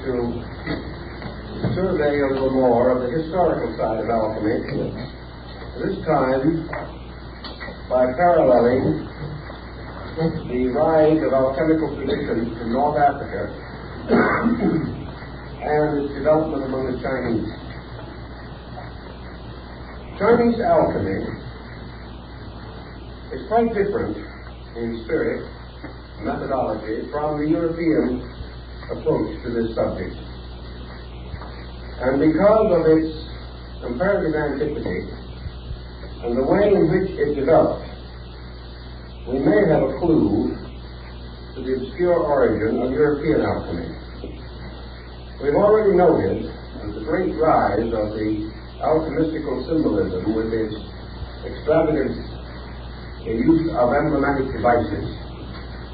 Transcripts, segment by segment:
to survey a little more of the historical side of alchemy, this time by paralleling the rise of alchemical traditions from North Africa and its development among the Chinese. Chinese alchemy is quite different in spirit, methodology, from the European approach to this subject. And because of its comparative antiquity and the way in which it developed, we may have a clue to the obscure origin of European alchemy. We've already noted the great rise of the alchemistical symbolism with its extravagant use of emblematic devices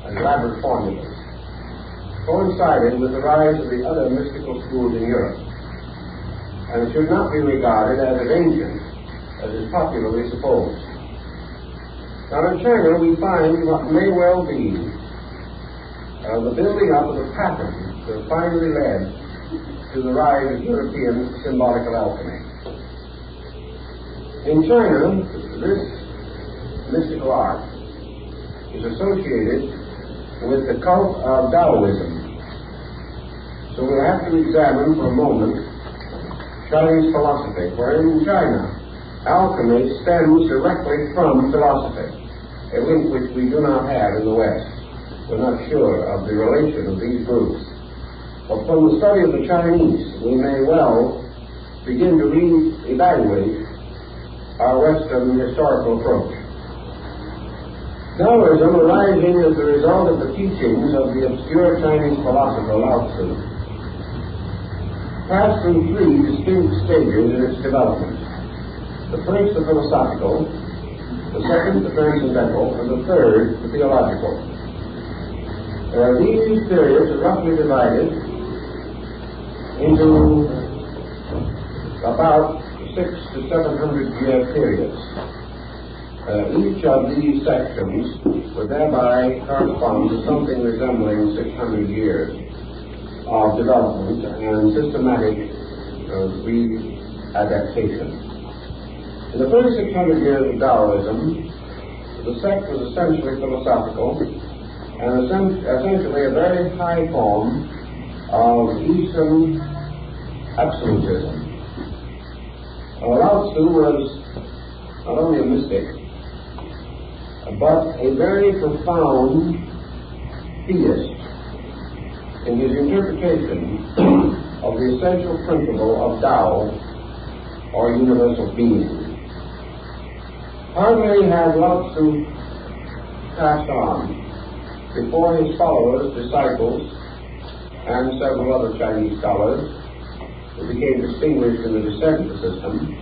and elaborate formulas coincided with the rise of the other mystical schools in Europe, and it should not be regarded as ancient as is popularly supposed. Now in China we find what may well be the building up of the pattern that finally led to the rise of European symbolical alchemy. In China, this mystical art is associated with the cult of Taoism. So we'll have to examine for a moment Chinese philosophy, for in China, alchemy stems directly from philosophy, a link which we do not have in the West. We're not sure of the relation of these groups. But from the study of the Chinese, we may well begin to re-evaluate our Western historical approach. Taoism, arising as the result of the teachings of the obscure Chinese philosopher Lao Tzu, passed through three distinct stages in its development. The first, the philosophical; the second, the transcendental; and the third, the theological. These periods are roughly divided into about 600 to 700 year periods. Each of these sections would thereby correspond to something resembling 600 years of development and systematic readaptation. In the first 600 years of Taoism, the sect was essentially philosophical and essentially a very high form of Eastern absolutism. Lao Tzu was not only a mystic, but a very profound theist in his interpretation of the essential principle of Tao, or universal being. Hardly had Lao Tzu passed on before his followers, disciples, and several other Chinese scholars who became distinguished in the descent system,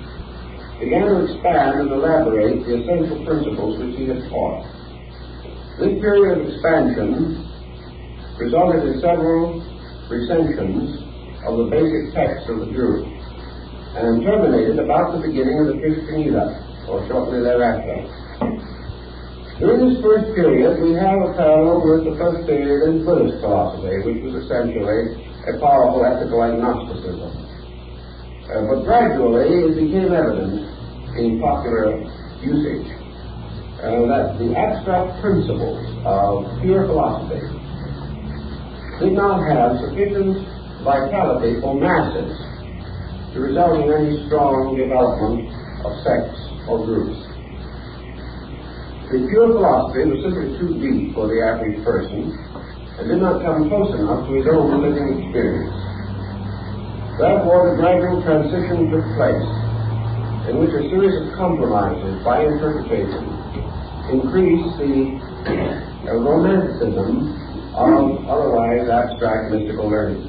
began to expand and elaborate the essential principles which he had taught. This period of expansion resulted in several recensions of the basic text of the group, and terminated about the beginning of the Christian era, or shortly thereafter. During this first period, we have a parallel with the first period in Buddhist philosophy, which was essentially a powerful ethical agnosticism. But gradually it became evident in popular usage that the abstract principles of pure philosophy did not have sufficient vitality for masses to result in any strong development of sects or groups. The pure philosophy was simply too deep for the average person and did not come close enough to his own living experience. Therefore, the gradual transition took place, in which a series of compromises by interpretation increased the romanticism of otherwise abstract mystical learning.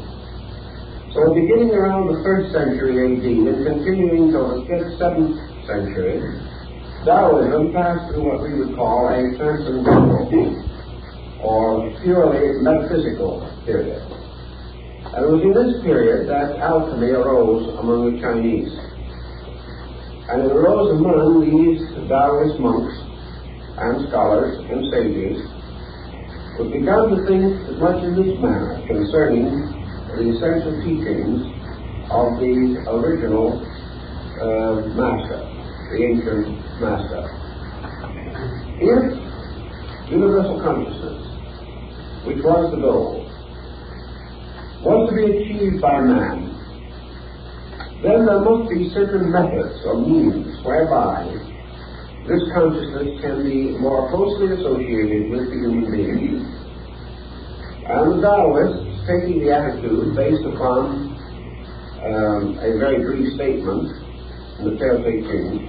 So beginning around the 3rd century AD and continuing till the 7th century, Taoism passed through what we would call a transcendental or purely metaphysical period. And it was in this period that alchemy arose among the Chinese. And it arose among these Taoist monks and scholars and sages who began to think as much in this manner concerning the essential teachings of the original master, the ancient master. If universal consciousness, which was the goal, was to be achieved by man, then there must be certain methods or means whereby this consciousness can be more closely associated with the human being. And the Taoists, taking the attitude based upon a very brief statement in the Tao Te Ching,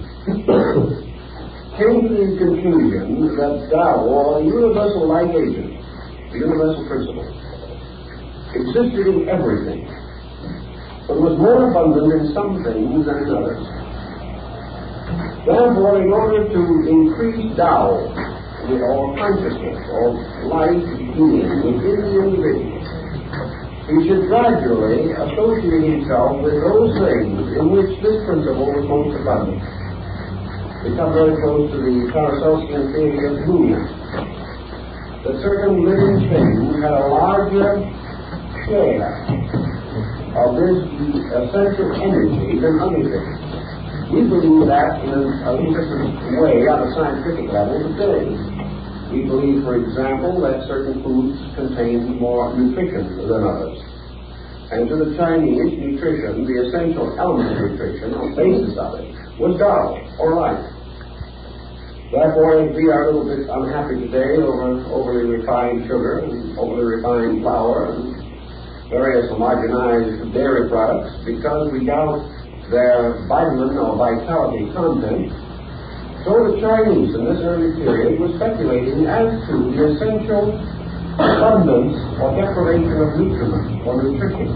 came to the conclusion that Tao, or the universal life agent, the universal principle, existed in everything, but was more abundant in some things than in others. Therefore, in order to increase Tao, or consciousness, or life being within the individual, he should gradually associate himself with those things in which this principle was most abundant. We come very close to the Paracelsian theory of union, that certain living things had a larger share of this essential energy than other things. We believe that in a different way on a scientific level today. We believe, for example, that certain foods contain more nutrition than others. And to the Chinese, nutrition, the essential element of nutrition, the basis of it, was Tao, or life. Therefore, if we are a little bit unhappy today over overly refined sugar and overly refined flour and various homogenized dairy products, because we doubt their vitamin or vitality content, so the Chinese in this early period were speculating as to the essential abundance or deprivation of nutriment or nutrition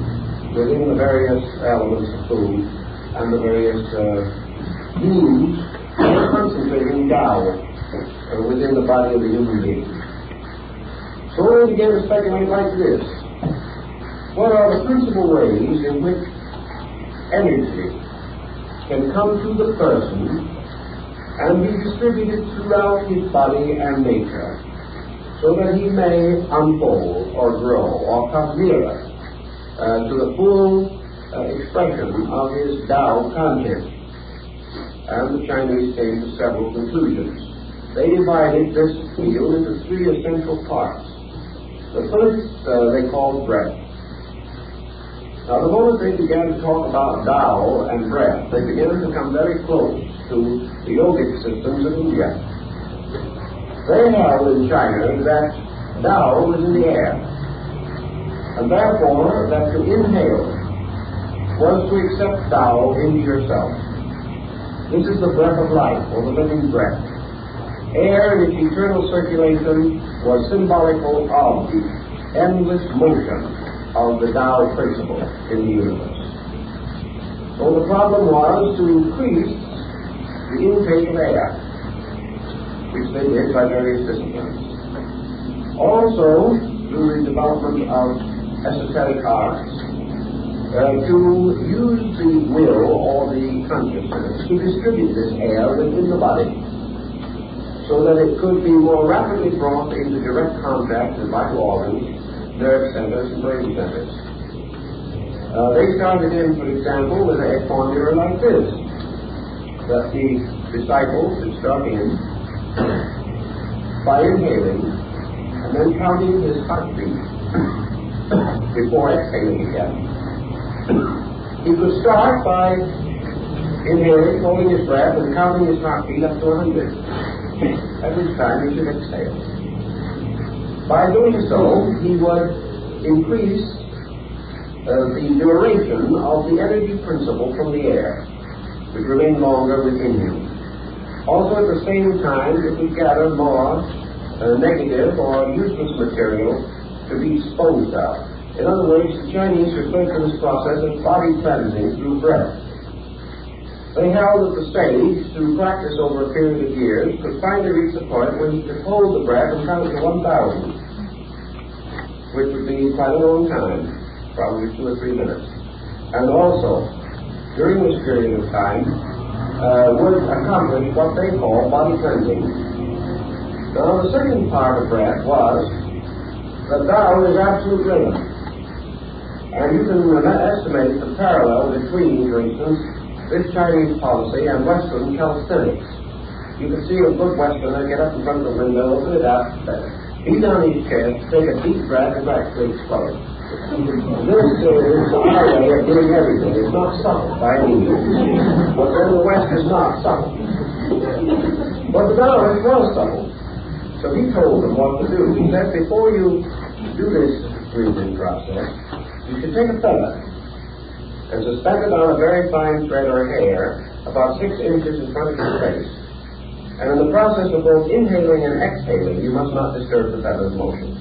within the various elements of food and the various means of concentrating Tao within the body of the human being. So they began to speculate like this: what are the principal ways in which energy can come to the person and be distributed throughout his body and nature, so that he may unfold or grow or come nearer to the full expression of his Tao content? And the Chinese came to several conclusions. They divided this field into three essential parts. The first they called breath. Now, the moment they began to talk about Tao and breath, they began to come very close to the yogic systems of India. They held in China that Tao was in the air, and therefore that to inhale was to accept Tao into yourself. This is the breath of life, or the living breath. Air in its eternal circulation was symbolical of the endless motion of the Tao principle in the universe. So the problem was to increase the intake of air, which they did by various disciplines. Also, through the development of esoteric arts, to use the will or the consciousness to distribute this air within the body, so that it could be more rapidly brought into direct contact with vital organs, nerve centers, and brain centers. They started in, for example, with a formula like this, that the disciples should start in by inhaling and then counting his heartbeat before exhaling again. He could start by inhaling, holding his breath, and counting his heartbeat up to 100. At which time he should exhale. By doing so, he would increase the duration of the energy principle from the air, which remained longer within him. Also, at the same time, it would gather more negative or useless material to be disposed of. In other words, the Chinese referred to this process as body cleansing through breath. They held that the sage, through practice over a period of years, could finally reach the point where he could hold the breath and count to 1,000, which would be quite a long time, probably 2 or 3 minutes. And also, during this period of time, would accomplish what they call body cleansing. Now, the second part of breath was that Tao is absolute rhythm. And you can estimate the parallel between, for instance, this Chinese policy and Western calisthenics. You can see a good Westerner get up in front of the window, open it up, beat on his chest, take a deep breath, and actually explode. This is our way of doing everything. It's not subtle by any means. But then the West is not subtle. But the Taoist was subtle. So he told them what to do. He said, before you do this breathing process, you should take a feather and suspend it on a very fine thread or hair about 6 inches in front of your face. And in the process of both inhaling and exhaling, you must not disturb the feather's motion.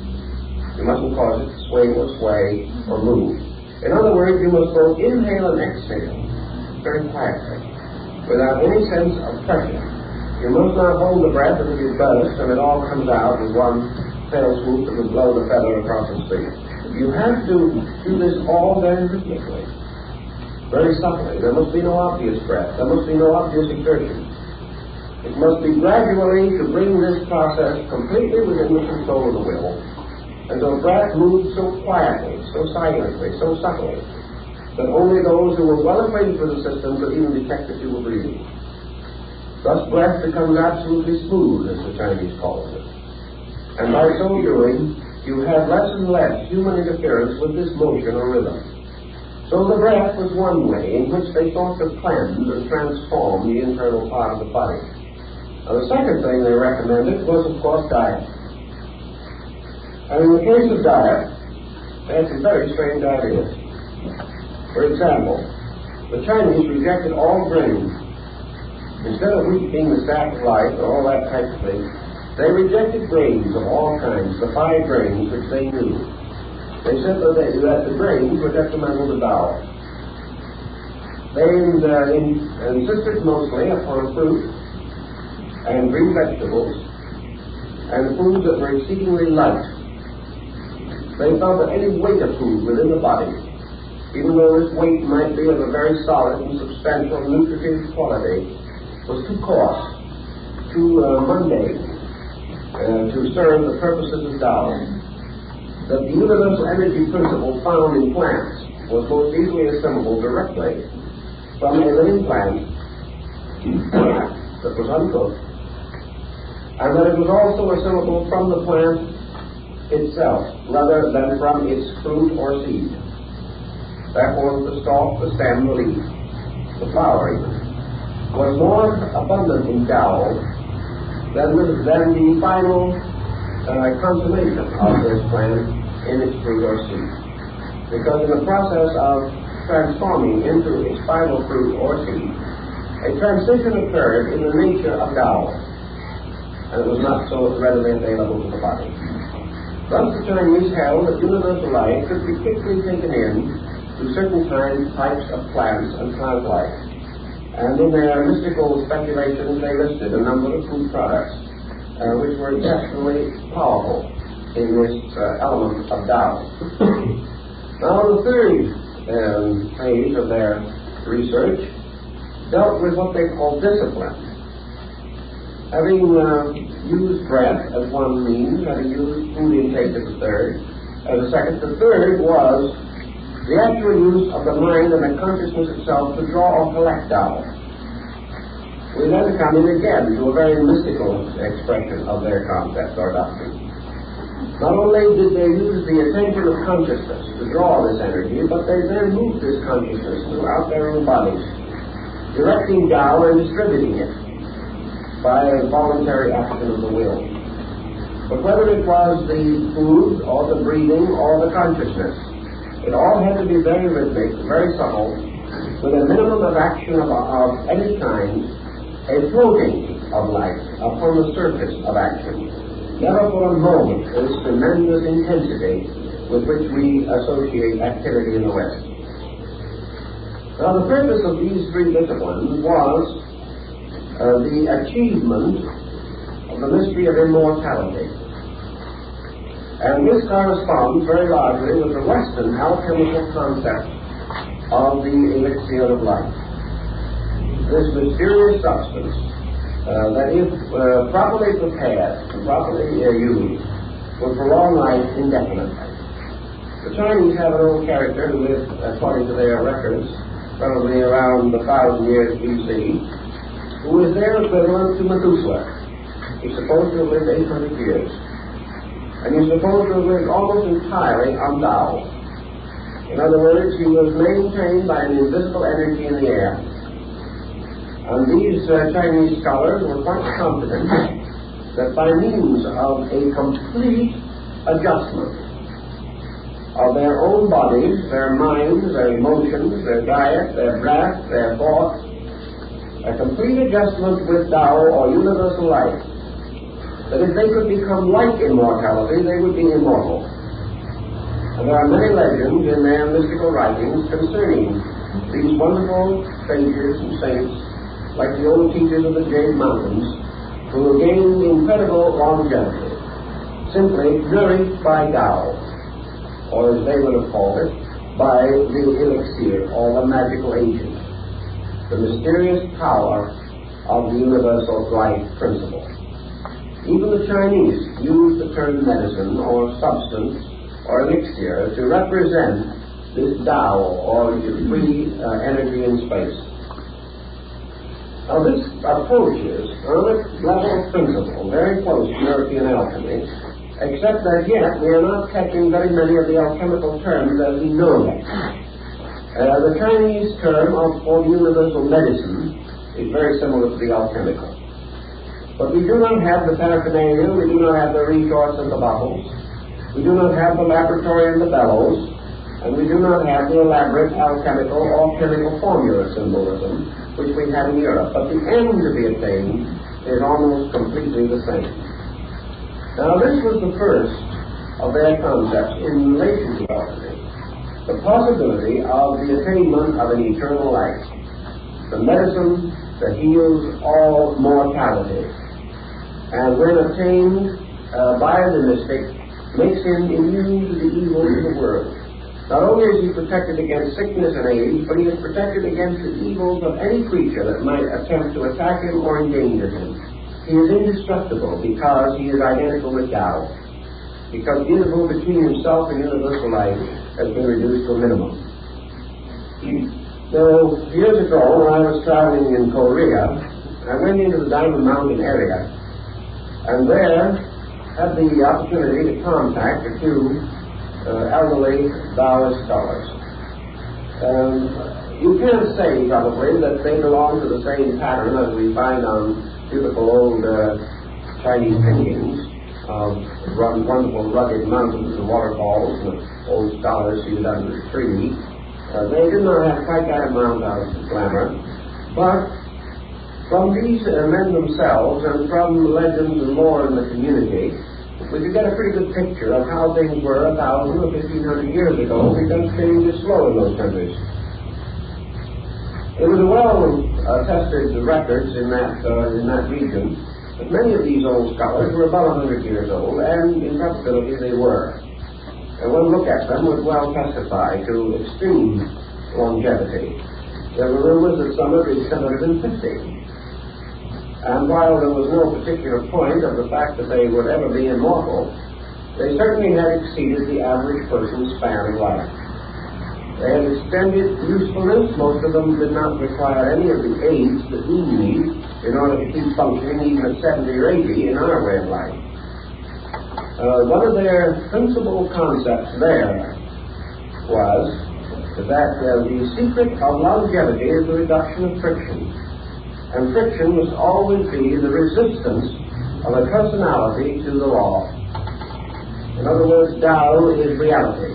You mustn't cause it to swing or sway or move. In other words, you must both inhale and exhale very quietly, without any sense of pressure. You must not hold the breath until you burst and it all comes out with one fell swoop that will blow the feather across the street. You have to do this all very rhythmically, very subtly. There must be no obvious breath. There must be no obvious exertion. It must be gradually to bring this process completely within the control of the will, and the breath moves so quietly, so silently, so subtly, that only those who were well acquainted with the system could even detect that you were breathing. Thus breath becomes absolutely smooth, as the Chinese call it. And by so doing, you have less and less human interference with this motion or rhythm. So the breath was one way in which they sought to cleanse and transform the internal part of the body. Now, the second thing they recommended was, of course, diet. And in the case of diet, they had some very strange ideas. For example, the Chinese rejected all grains. Instead of wheat being the staff of life and all that type of thing, they rejected grains of all kinds, the 5 grains which they knew. They said that the grains were detrimental to Tao. They insisted mostly upon fruit and green vegetables and foods that were exceedingly light. They felt that any weight of food within the body, even though this weight might be of a very solid and substantial nutritive quality, was too coarse, too mundane to serve the purposes of Tao. That the universal energy principle found in plants was most easily assimilable directly from a living plant that was uncooked, and that it was also assimilable from the plant itself rather than from its fruit or seed. Therefore, the stalk, the stem, the leaf, the flower even, was more abundant in Tao than the final consummation of this plant in its fruit or seed. Because in the process of transforming into its final fruit or seed, a transition occurred in the nature of Tao, and it was not so readily available to the body. Thus the Chinese held that universal life could be quickly taken in to certain types of plants and plant life. And in their mystical speculations, they listed a number of food products which were definitely powerful in this element of Tao. Now, the third phase of their research dealt with what they call discipline. Having used breath as one means, having used food intake as a third, as a second, the third was the actual use of the mind and the consciousness itself to draw or collect Tao. We then come in again to a very mystical expression of their concept or doctrine. Not only did they use the attention of consciousness to draw this energy, but they then moved this consciousness throughout their own bodies, directing Tao and distributing it by voluntary action of the will. But whether it was the food or the breathing or the consciousness, it all had to be very rhythmic, very subtle, with a minimum of action of any kind, a floating of life upon the surface of action. Never for a moment this tremendous intensity with which we associate activity in the West. Now the purpose of these 3 disciplines was the achievement of the mystery of immortality. And this corresponds very largely with the Western alchemical concept of the elixir of life. This mysterious substance that if properly prepared and properly used would prolong life indefinitely. The Chinese have an old character who lived, according to their records, probably around 1,000 years BC, who is their equivalent to Methuselah. He's supposed to have lived 800 years. And he's supposed to have lived almost entirely on Tao. In other words, he was maintained by an invisible energy in the air. And these Chinese scholars were quite confident that by means of a complete adjustment of their own bodies, their minds, their emotions, their diet, their breath, their thoughts, a complete adjustment with Tao or universal life, that if they could become like immortality, they would be immortal. And there are many legends in their mystical writings concerning these wonderful sages and saints, like the old teachers of the Jade Mountains, who gained incredible longevity, simply nourished by Tao, or as they would have called it, by the elixir, or the magical agent, the mysterious power of the universal life principle. Even the Chinese use the term medicine, or substance, or elixir, to represent this Tao, or free energy in space. Now this approaches, on a level of principle, very close to European alchemy, except that yet we are not catching very many of the alchemical terms as we know them. The Chinese term for the universal medicine is very similar to the alchemical. But we do not have the paraphernalia, we do not have the retorts and the bottles, we do not have the laboratory and the bellows, and we do not have the elaborate alchemical or chemical formula symbolism which we have in Europe. But the end to be attained is almost completely the same. Now this was the first of their concepts in relation to alchemy, the possibility of the attainment of an eternal life, the medicine that heals all mortality, and when attained by the mystic, makes him immune to the evils of the world. Not only is he protected against sickness and age, but he is protected against the evils of any creature that might attempt to attack him or endanger him. He is indestructible because he is identical with Tao, because the interval between himself and universal life has been reduced to a minimum. So, years ago, when I was traveling in Korea, I went into the Diamond Mountain area, and there had the opportunity to contact a few elderly Taoist scholars. You can't say, probably, that they belong to the same pattern as we find on beautiful old Chinese paintings of wonderful rugged mountains and waterfalls and old scholars seated under a tree. They did not have quite that amount of glamour, but from these men themselves and from legends and lore in the community, we could get a pretty good picture of how things were 1,000 or 1,500 years ago, because change is slow in those countries. It was a well-tested records in that region, but many of these old scholars were about 100 years old, and in probability they were. And one look at them would well testify to extreme longevity. There were rumors that some had reached 150. And while there was no particular point of the fact that they would ever be immortal, they certainly had exceeded the average person's span of life. They had extended usefulness. Most of them did not require any of the aids that we need in order to keep functioning even at 70 or 80 in our way of life. One of their principal concepts there was that the secret of longevity is the reduction of friction. And friction must always be the resistance of a personality to the law. In other words, Tao is reality.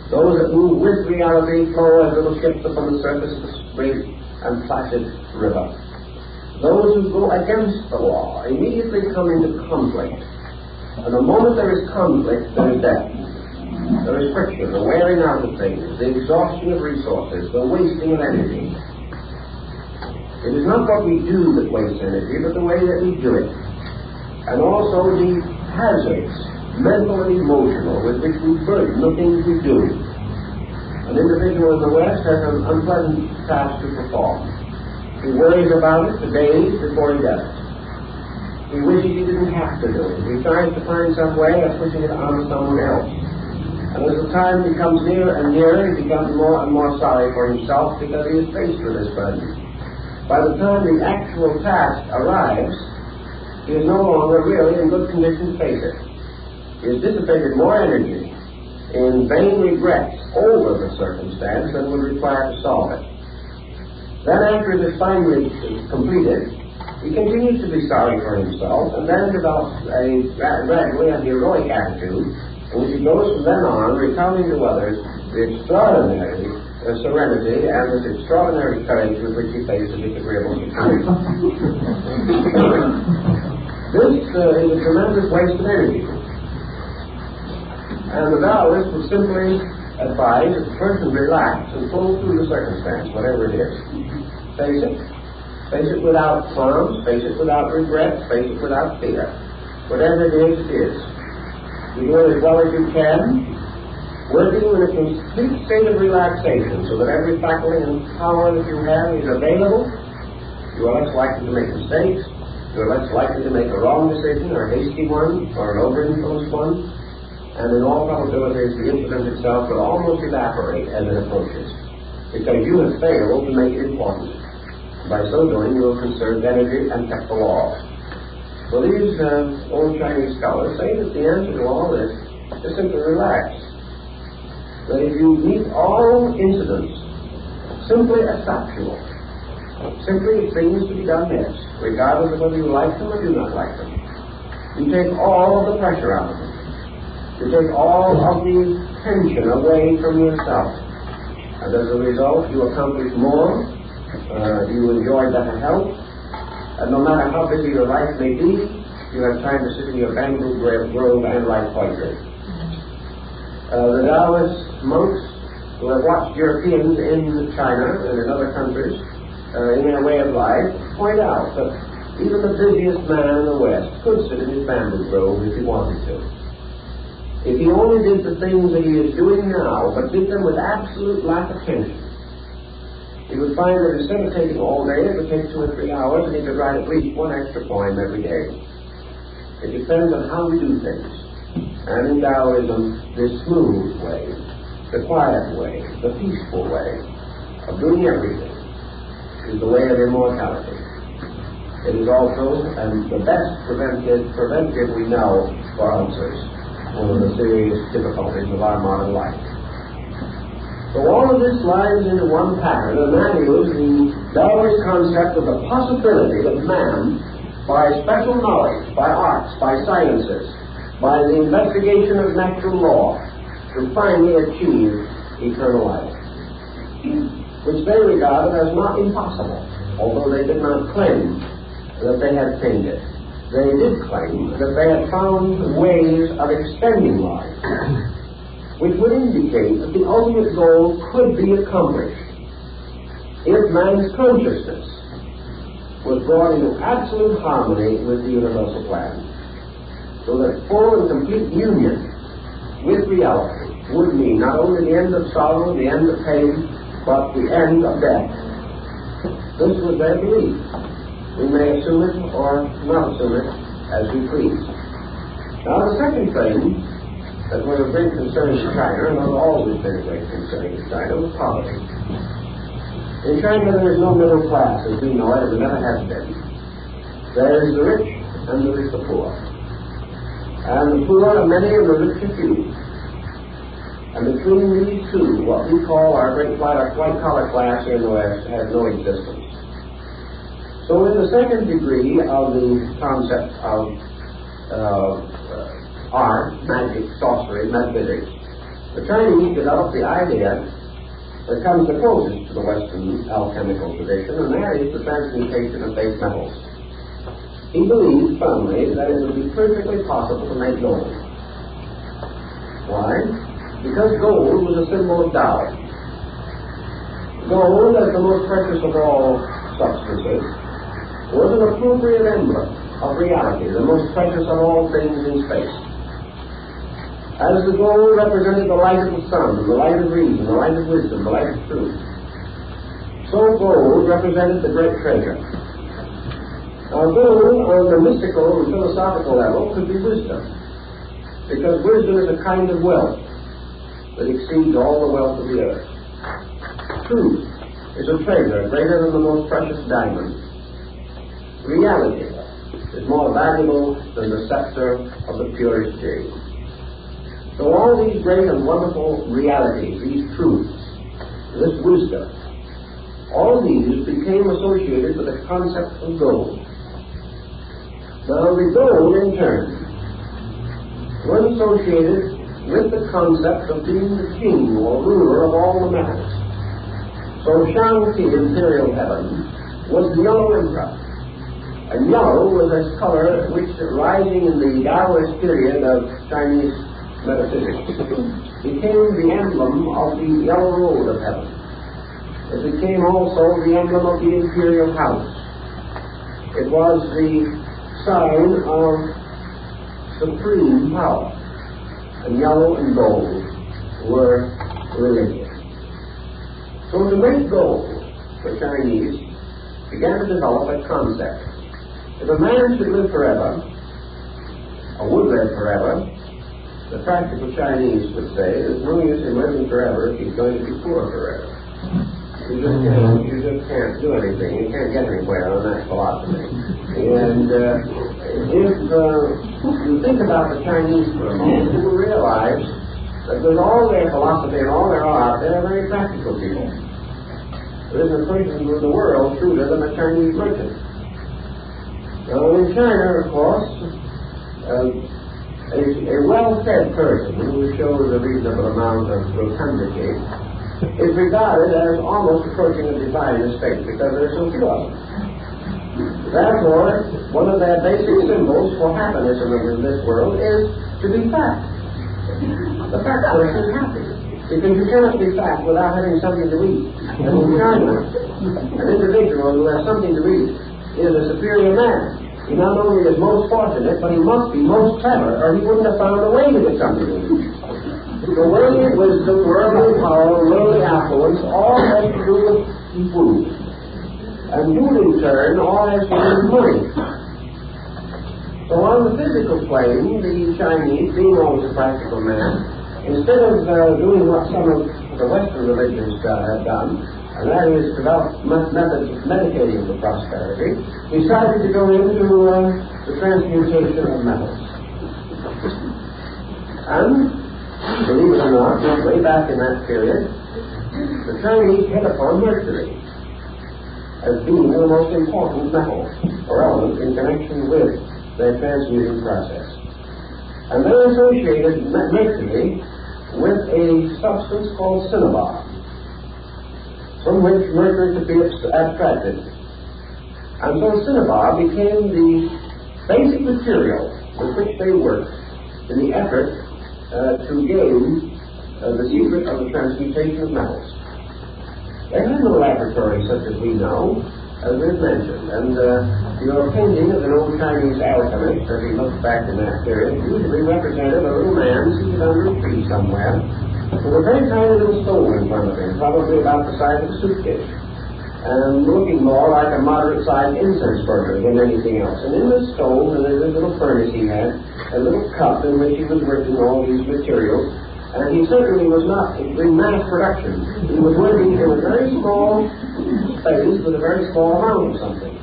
Those that move with reality flow as little ships upon the surface of a straight and placid river. Those who go against the law immediately come into conflict. And the moment there is conflict, there is death. There is friction, the wearing out of things, the exhaustion of resources, the wasting of energy. It is not what we do that wastes energy, but the way that we do it. And also the hazards, mental and emotional, with which we burden the things we do. An individual in the West has an unpleasant task to perform. He worries about it for days before he does it. He wishes he didn't have to do it. He tries to find some way of pushing it on someone else. And as the time becomes nearer and nearer, he becomes more and more sorry for himself because he is faced with this burden. By the time the actual task arrives, he is no longer really in good condition to face it. He has dissipated more energy in vain regrets over the circumstance than would require to solve it. Then after it is finally completed, he continues to be sorry for himself and then develops gradually a heroic attitude in which he goes from then on recounting to others the extraordinary serenity and this extraordinary courage with which he faced a disagreeable situation. This is a tremendous waste of energy. And the Taoist would simply advise that the person relax and pull through the circumstance, whatever it is. Face it. Face it without qualms, face it without regret, face it without fear. Whatever it is, it is. You do it as well as you can, working in a complete state of relaxation so that every faculty and power that you have is available. You are less likely to make mistakes. You are less likely to make a wrong decision or a hasty one or an over-influenced one. And in all probability, the incident itself will almost evaporate as it approaches, because you have failed to make it important. By so doing, you will conserve energy and kept the laws. So these old Chinese scholars say that the answer to all this is simply relax. That if you meet all incidents simply as factual, simply as things to be done next, regardless of whether you like them or do not like them, you take all of the pressure out of them. You take all of the tension away from yourself. And as a result, you accomplish more, you enjoy better health, and no matter how busy your life may be, you have time to sit in your bamboo grove and write poetry. The Taoist monks who have watched Europeans in China and in other countries in their way of life point out that even the busiest man in the West could sit in his bamboo grove if he wanted to. If he only did the things that he is doing now, but did them with absolute lack of attention, he would find that instead of taking all day, it would take 2 or 3 hours, and he could write at least one extra poem every day. It depends on how we do things. And in Taoism, this smooth way, the quiet way, the peaceful way of doing everything is the way of immortality. It is also the best preventive we know for ulcers, one of the serious difficulties of our modern life. So all of this lies into one pattern, and that is the Taoist concept of the possibility that man, by special knowledge, by arts, by sciences, by the investigation of natural law, will finally achieve eternal life, which they regarded as not impossible, although they did not claim that they had attained it. They did claim that they had found ways of extending life, which would indicate that the ultimate goal could be accomplished if man's consciousness was brought into absolute harmony with the universal plan, so that full and complete union with reality would mean not only the end of sorrow, the end of pain, but the end of death. This was their belief. We may assume it or not assume it as we please. Now, the second thing that was of great concern to China, and has always been a great concern to China, was poverty. In China, there is no middle class as we know it, and there never has been. There is the rich and there is the poor. And the poor are many and the rich are few. And between these two, what we call our great white-collar class here in the West has no existence. So in the second degree of the concept of art, magic, sorcery, metaphysics, the Chinese developed the idea that comes the closest to the Western alchemical tradition, and that is the transmutation of base metals. He believed firmly that it would be perfectly possible to make gold. Why? Because gold was a symbol of Tao. Gold, as the most precious of all substances, was an appropriate emblem of reality, the most precious of all things in space. As the gold represented the light of the sun, the light of reason, the light of wisdom, the light of truth, so gold represented the great treasure. Now, gold on the mystical and philosophical level could be wisdom, because wisdom is a kind of wealth. that exceeds all the wealth of the earth. Truth is a treasure greater than the most precious diamond. Reality is more valuable than the scepter of the purest jade. So all these great and wonderful realities, these truths, this wisdom, all these became associated with the concept of gold. Now the gold, in turn, was associated with the concept of being the king or ruler of all the metals. So Shang-Ti, imperial heaven, was the yellow emperor. And yellow was a color which, rising in the Taoist period of Chinese metaphysics, became the emblem of the yellow road of heaven. It became also the emblem of the imperial house. It was the sign of supreme power. And yellow and gold were religion. So to make gold, the Chinese began to develop a concept. If a man should live forever, or would live forever, the practical Chinese would say, there's no use in living forever if he's going to be poor forever. You just can't do anything. You can't get anywhere on that philosophy. And if you think about the Chinese for a moment, you will realize that with all their philosophy and all their art, they're very practical people. There isn't a person in the world shrewder than a Chinese merchant. Now in China, of course, a well-fed person who shows a reasonable amount of rotundity is regarded as almost approaching a divine estate because there are so few of them. Therefore, one of their basic symbols for happiness in this world is to be fat. The fat person is happy because you cannot be fat without having something to eat. And in China, an individual who has something to eat is a superior man. He not only is most fortunate, but he must be most clever, or he wouldn't have found a way to get something to eat. The worldly wisdom, worldly power, worldly affluence, all has to do with food. And food, in turn, all has to do with money. So on the physical plane, the Chinese, being always a practical man, instead of doing what some of the Western religions have done, and that is develop methods of medicating for prosperity, decided to go into the transmutation of metals. And believe it or not, way back in that period, the Chinese hit upon mercury as being the most important metal or element in connection with their transmuting process. And they associated mercury with a substance called cinnabar, from which mercury could be abstracted. And so cinnabar became the basic material with which they worked in the effort to gain the secret of the transmutation of metals. They had no laboratory such as we know, as we've mentioned, and your painting of an old Chinese alchemist, as he looks back in that period, usually represented a little man seated under a tree somewhere, with a very tiny little stove in front of him, probably about the size of a suitcase, and looking more like a moderate-sized incense burner than anything else. And in the stove, and in this little furnace he had, a little cup in which he was working all these materials, and he certainly was not in mass production. He was working in a very small space with a very small amount of something.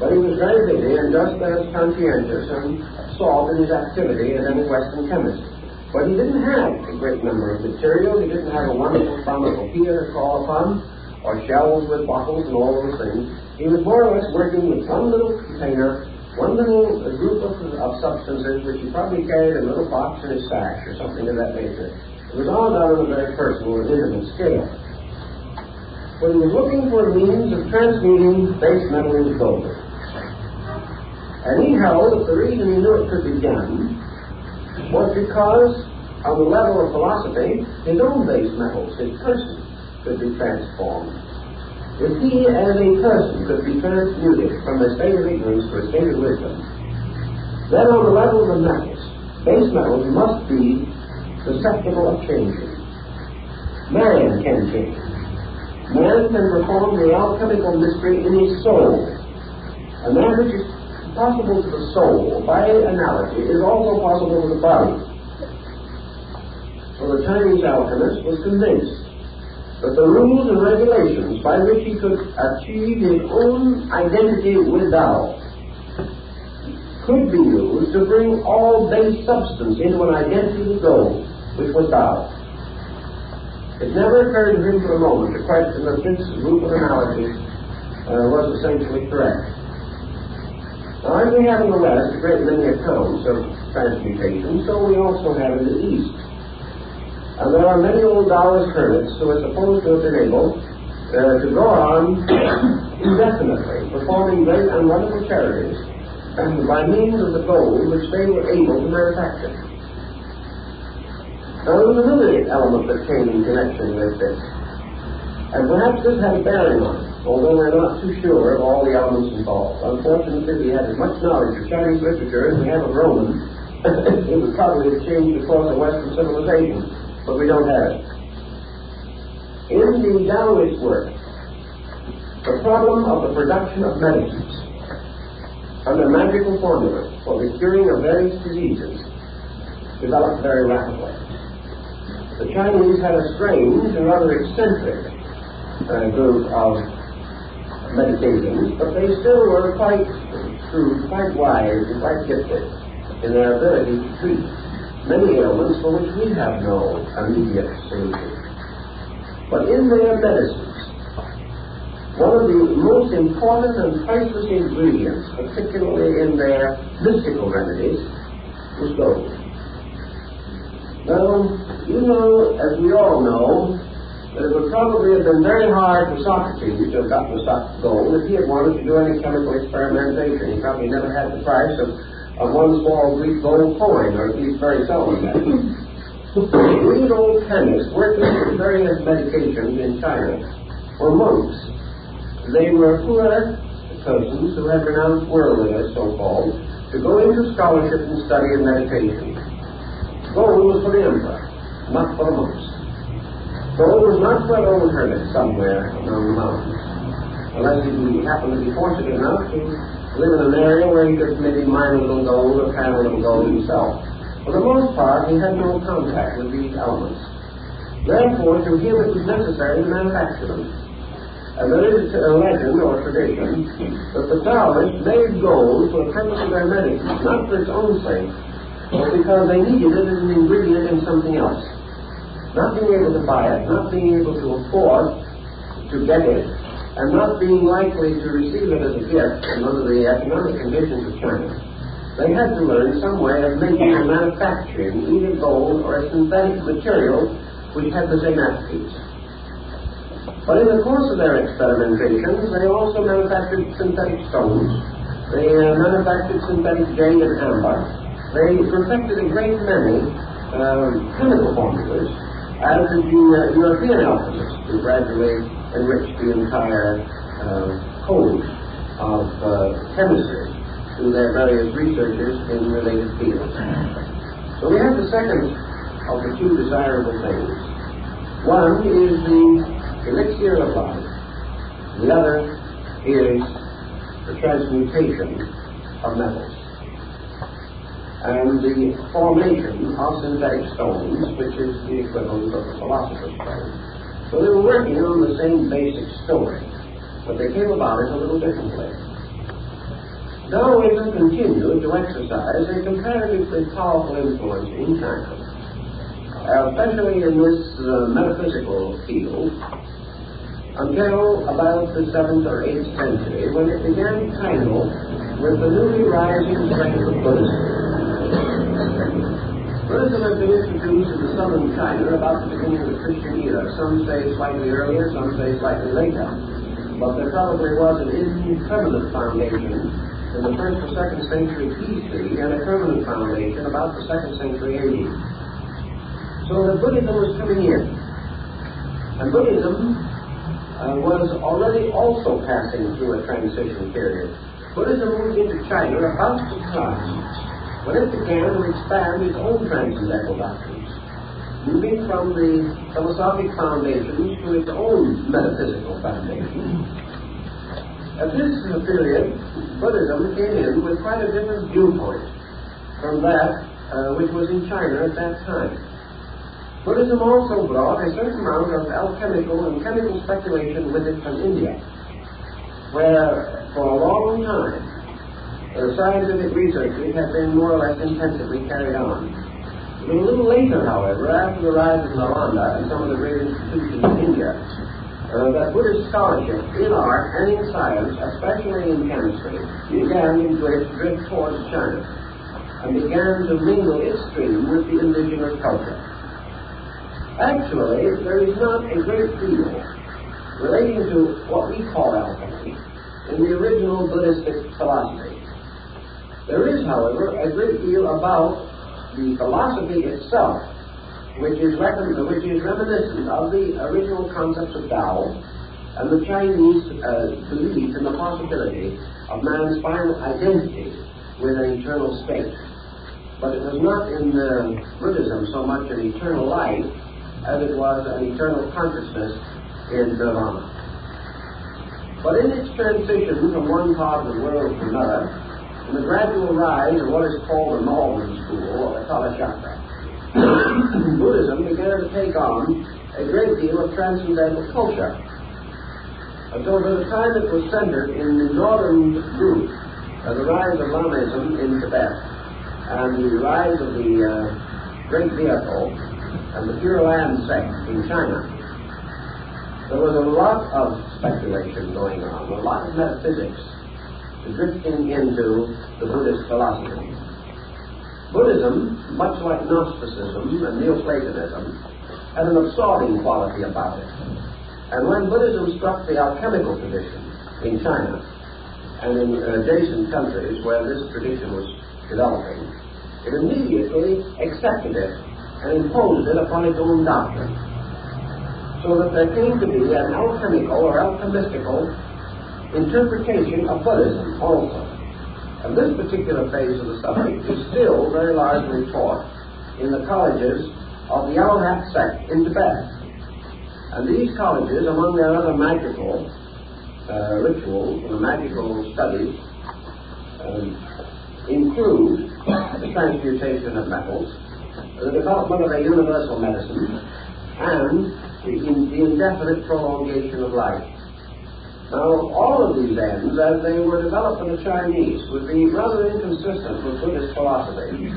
But he was very busy and just as conscientious and absorbed in his activity as any Western chemist. But he didn't have a great number of materials. He didn't have a wonderful pharmacopoeia to call upon, or shelves with bottles and all those things. He was more or less working with one little container, one little group of substances which he probably carried in a little box in his sash or something of that nature. It was all done on a very personal and intimate scale. But he was looking for a means of transmuting base metal into gold. And he held that the reason he knew it could be done was because, on the level of philosophy, his own base metals, his person, could be transformed. If he, as a person, could be transmuted from a state of ignorance to a state of wisdom, then on the level of the metals, base metals must be susceptible of changing. Man can change. Man can perform the alchemical mystery in his soul. And that which is possible to the soul, by analogy, is also possible to the body. So For the Chinese alchemist was convinced that the rules and regulations by which he could achieve his own identity with Tao could be used to bring all base substance into an identity with gold, which was Tao. It never occurred to him for a moment to question that this group of analogies was essentially correct. Now, as we have in the West a great many accounts of transmutation, so we also have in the East. And there are many old Taoist hermits who are supposed to have been able to go on indefinitely, performing great and wonderful charities, and by means of the gold which they were able to manufacture. Now, there was another element that came in connection with this, and perhaps this had a bearing on it, although we're not too sure of all the elements involved. Unfortunately, we have as much knowledge of Chinese literature as we have of Roman. It would probably have changed across the Western civilization, but we don't have it. In the Taoist work, the problem of the production of medicines under magical formulas for the curing of various diseases developed very rapidly. The Chinese had a strange and rather eccentric group of medications, but they still were quite shrewd, quite wise, and quite gifted in their ability to treat many ailments for which we have no immediate solution. But in their medicines, one of the most important and priceless ingredients, particularly in their mystical remedies, was gold. Now, you know, as we all know, that it would probably have been very hard for Socrates to have gotten the gold if he had wanted to do any chemical experimentation. He probably never had the price of one small Greek gold coin, or at least very seldom had it. These old chemists working with various medications in China were monks. They were poor persons who had renounced worldliness, so-called, to go into scholarship and study and meditation. Gold was for the emperor, not for the monks. Gold was not for an old hermit somewhere among the mountains, unless he happened to be fortunate enough to live in an area where he could maybe mine a little gold or pan a little gold himself. For the most part, he had no contact with these elements. Therefore, to him it was necessary to manufacture them. And there is a legend or tradition that the Taoists made gold for the purpose of their medicine, not for its own sake, but because they needed it as an ingredient in something else. Not being able to buy it, not being able to afford to get it, and not being likely to receive it as a gift under the economic conditions of China, they had to learn some way of making and manufacturing either gold or a synthetic material which had the same attributes. But in the course of their experimentations, they also manufactured synthetic stones. They manufactured synthetic jade and amber. They perfected a great many chemical formulas, as did the European alchemists, who gradually enriched the entire code of chemistry through their various researchers in related fields. So we have the second of the two desirable things. One is the elixir of life. The other is the transmutation of metals and the formation of synthetic stones, which is the equivalent of the philosopher's stone. So they were working on the same basic story, but they came about it a little differently. Taoism continued to exercise a comparatively powerful influence in China, especially in this metaphysical field, until about the 7th or 8th century, when it began to tangle with the newly rising strength of Buddhism. Buddhism had been introduced into southern China about the beginning of the Christian era. Some say slightly earlier, some say slightly later. But there probably was an impermanent foundation in the 1st or 2nd century BC and a permanent foundation about the 2nd century AD. So that Buddhism was coming in. And Buddhism was already also passing through a transition period. Buddhism moved into China about the time when it began to expand its own transcendental doctrines, moving from the philosophic foundations to its own metaphysical foundations. At this period, Buddhism came in with quite a different viewpoint from that which was in China at that time. Buddhism also brought a certain amount of alchemical and chemical speculation with it from India, where for a long time scientific researches have been more or less intensively carried on. It was a little later, however, after the rise of Nalanda and some of the great institutions in India, that Buddhist scholarship in art and in science, especially in chemistry, began to drift towards China and began to mingle its stream with the indigenous culture. Actually, there is not a great deal relating to what we call alchemy in the original Buddhistic philosophy. There is, however, a great deal about the philosophy itself, which is reminiscent of the original concepts of Tao and the Chinese belief in the possibility of man's final identity with an eternal state. But it was not in Buddhism so much an eternal life as it was an eternal consciousness in Nirvana. But in its transition from one part of the world to another, in the gradual rise of what is called the Northern School, or the Kala Chakra, Buddhism began to take on a great deal of transcendental culture. Until by the time it was centered in the northern group, the rise of Lamaism in Tibet, and the rise of the Great Vehicle, and the Pure Land sect in China, there was a lot of speculation going on, a lot of metaphysics drifting into the Buddhist philosophy. Buddhism, much like Gnosticism and Neoplatonism, had an absorbing quality about it. And when Buddhism struck the alchemical tradition in China and in adjacent countries where this tradition was developing, it immediately accepted it and imposed it upon its own doctrine. So that there came to be an alchemical or alchemistical interpretation of Buddhism also. And this particular phase of the subject is still very largely taught in the colleges of the Arhat sect in Tibet. And these colleges, among their other magical rituals and magical studies, include the transmutation of metals, the development of a universal medicine, and the indefinite prolongation of life. Now, all of these ends, as they were developed in the Chinese, would be rather inconsistent with Buddhist philosophy.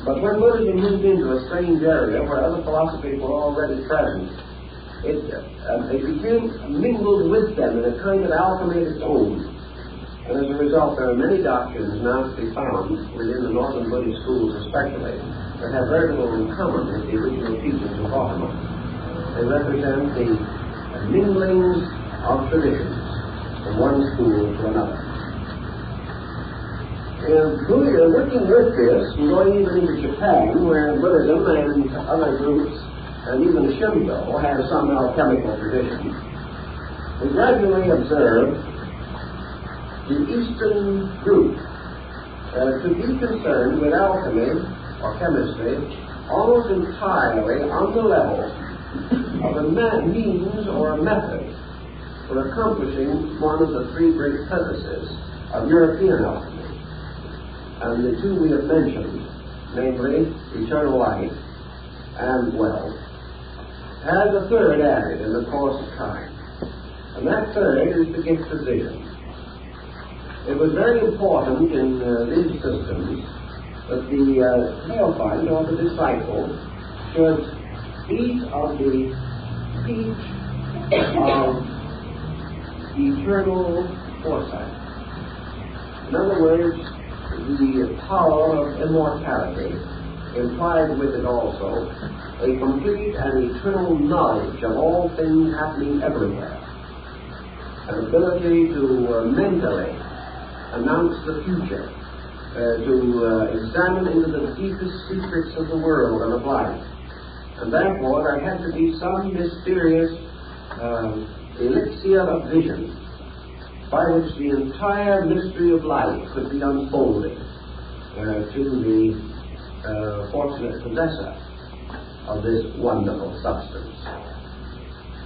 But when Buddhism moved into a strange area where other philosophies were already present, it became mingled with them in a kind of alchemy of its own. And as a result, there are many doctrines now to be found within the Northern Buddhist schools especially that have very little in common with the original teachings of Gautama. They represent the minglings of traditions from one school to another. Working with this, and going even into Japan, where Buddhism and other groups, and even Shinto, have some alchemical tradition, we gradually observed the Eastern group to be concerned with alchemy or chemistry almost entirely on the level of a means or a method for accomplishing one of the three great purposes of European alchemy. And the two we have mentioned, namely eternal life and wealth, has a third added in the course of time. And that third is the gift of vision. It was very important in these systems that the neophyte or the disciple should eat of the peach of eternal foresight. In other words, the power of immortality implied with it also a complete and eternal knowledge of all things happening everywhere, an ability to mentally announce the future, to examine into the deepest secrets of the world and of life. And therefore there had to be some mysterious elixir of vision by which the entire mystery of life could be unfolded to the fortunate possessor of this wonderful substance.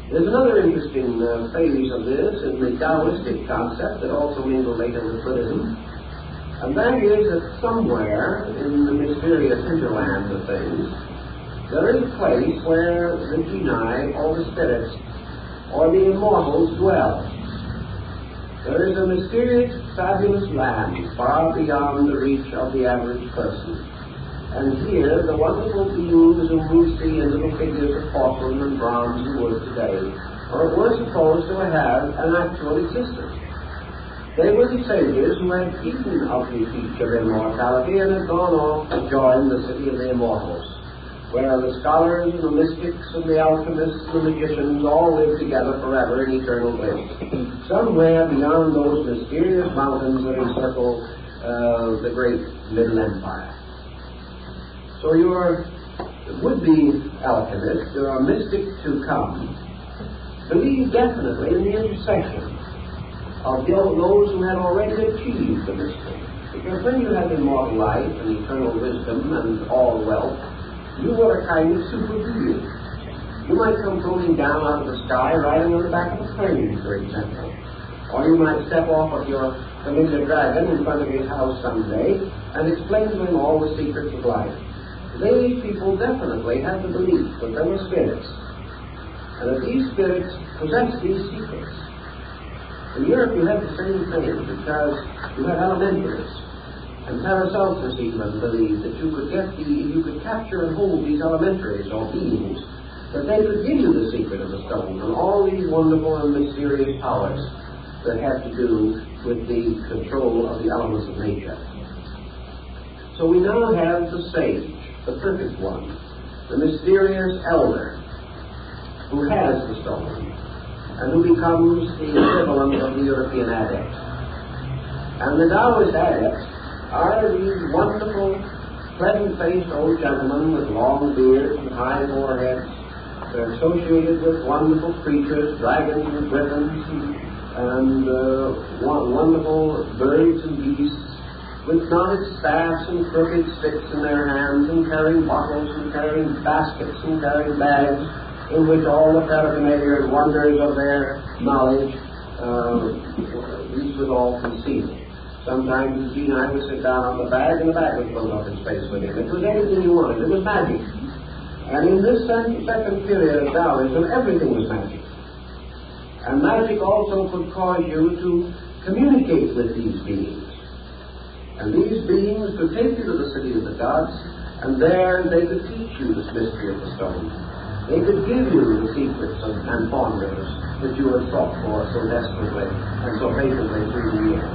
There's another interesting phase of this in the Taoistic concept that also mingled later with Buddhism, and that is that somewhere in the mysterious hinterland of things there is a place where the genii, or the spirits, or the immortals dwell. There is a mysterious, fabulous land far beyond the reach of the average person. And here, the wonderful beings whom we see in little figures of porcelain and bronze and wood today were supposed to have an actual existence. They were the sages who had eaten of the peach of immortality and had gone off to join the city of the immortals, where the scholars and the mystics and the alchemists and the magicians all live together forever in eternal bliss, somewhere beyond those mysterious mountains that encircle the great Middle Empire. So your would-be alchemist, your mystic to come, believe definitely in the intercession of those who had already achieved the mystery. Because when you have immortal life and eternal wisdom and all wealth, you were a kind of super being. You might come floating down out of the sky riding on the back of a plane, for example. Or you might step off of your familiar dragon in front of his house someday and explain to him all the secrets of life. These people definitely had the belief that there were spirits, and that these spirits possessed these secrets. In Europe you had the same thing, because you had elementaries. And Paracelsus even believed that you could capture and hold these elementaries or beings, that they could give you the secret of the stone and all these wonderful and mysterious powers that had to do with the control of the elements of nature. So we now have the sage, the perfect one, the mysterious elder, who has the stone, and who becomes the equivalent of the European adept. And the Taoist adepts are these wonderful, pleasant-faced old gentlemen with long beards and high foreheads. They're associated with wonderful creatures, dragons and griffins, and wonderful birds and beasts, with knotted staffs and crooked sticks in their hands, and carrying bottles and carrying baskets and carrying bags in which all the paraphernalia and wonders of their knowledge, these was all concealed. Sometimes the genii would sit down on the bag and the bag would float up in space with him. It was anything you wanted. It was magic. And in this second period of Taoism, everything was magic. And magic also could cause you to communicate with these beings. And these beings could take you to the city of the gods, and there they could teach you this mystery of the stone. They could give you the secrets and formulas that you had sought for so desperately and so patiently through the years.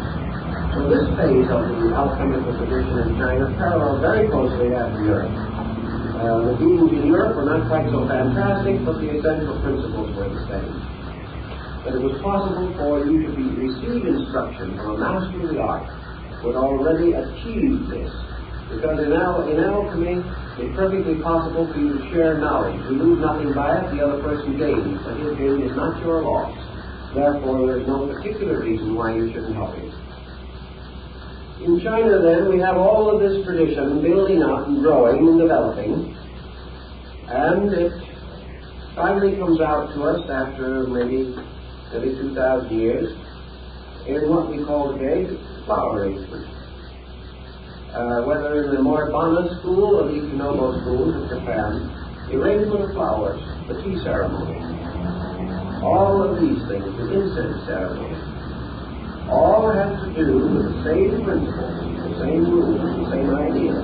So this phase of the alchemical tradition in China paralleled very closely after Europe. The beings in Europe were not quite so fantastic, but the essential principles were the same. That it was possible for you to receive instruction from a master of the art would already achieve this. Because in alchemy, it's perfectly possible for you to share knowledge. You lose nothing by it, the other person gains, but his gain is not your loss. Therefore, there is no particular reason why you shouldn't help him. In China, then, we have all of this tradition building up and growing and developing, and it finally comes out to us after maybe 2,000 years in what we call today flower arrangement. Whether in the Moribana school or the Ikenobo schools of Japan, the arrangement of flowers, the tea ceremony, all of these things, the incense ceremony, all have to do with the same principles, the same rules, the same ideas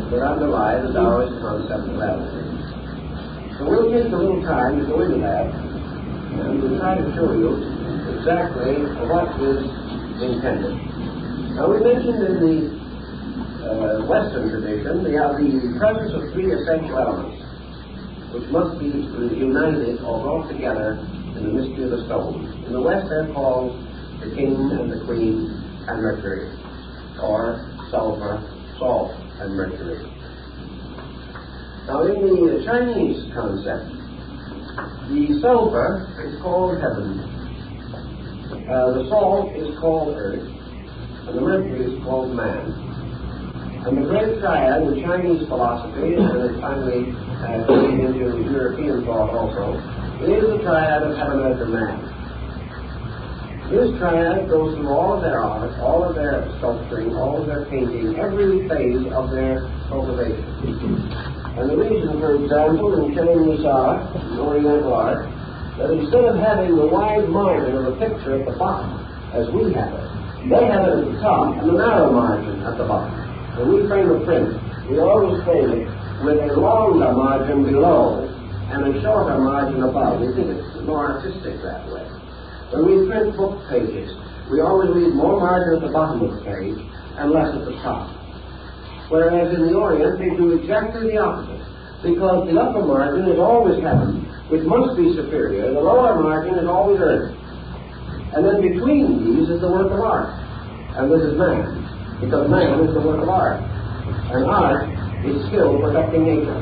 that underlie the Taoist concept of alchemy. So we'll take a little time to go into that, and we'll try to show you exactly what is intended. Now we mentioned in the Western tradition the presence of three essential elements, which must be united or brought together in the mystery of the stone. In the West they're called the king and the queen and Mercury, or sulfur, salt, and mercury. Now in the Chinese concept, the sulfur is called heaven, the salt is called earth, and the mercury is called man. And the great triad in Chinese philosophy, and it finally came into European thought also, is the triad of heaven, earth, and man. This triad goes through all of their art, all of their sculpturing, all of their painting, every phase of their cultivation. And the reason, for example, in Chinese art, Oriental art, that instead of having the wide margin of the picture at the bottom, as we have it, they have it at the top and the narrow margin at the bottom. When we frame a print, we always frame it with a longer margin below and a shorter margin above. We think it's more artistic that way. When we print book pages, we always leave more margin at the bottom of the page and less at the top. Whereas in the Orient, they do exactly the opposite, because the upper margin is always heaven, which must be superior. The lower margin is always earth. And then between these is the work of art. And this is man, because man is the work of art. And art is skill perfecting nature.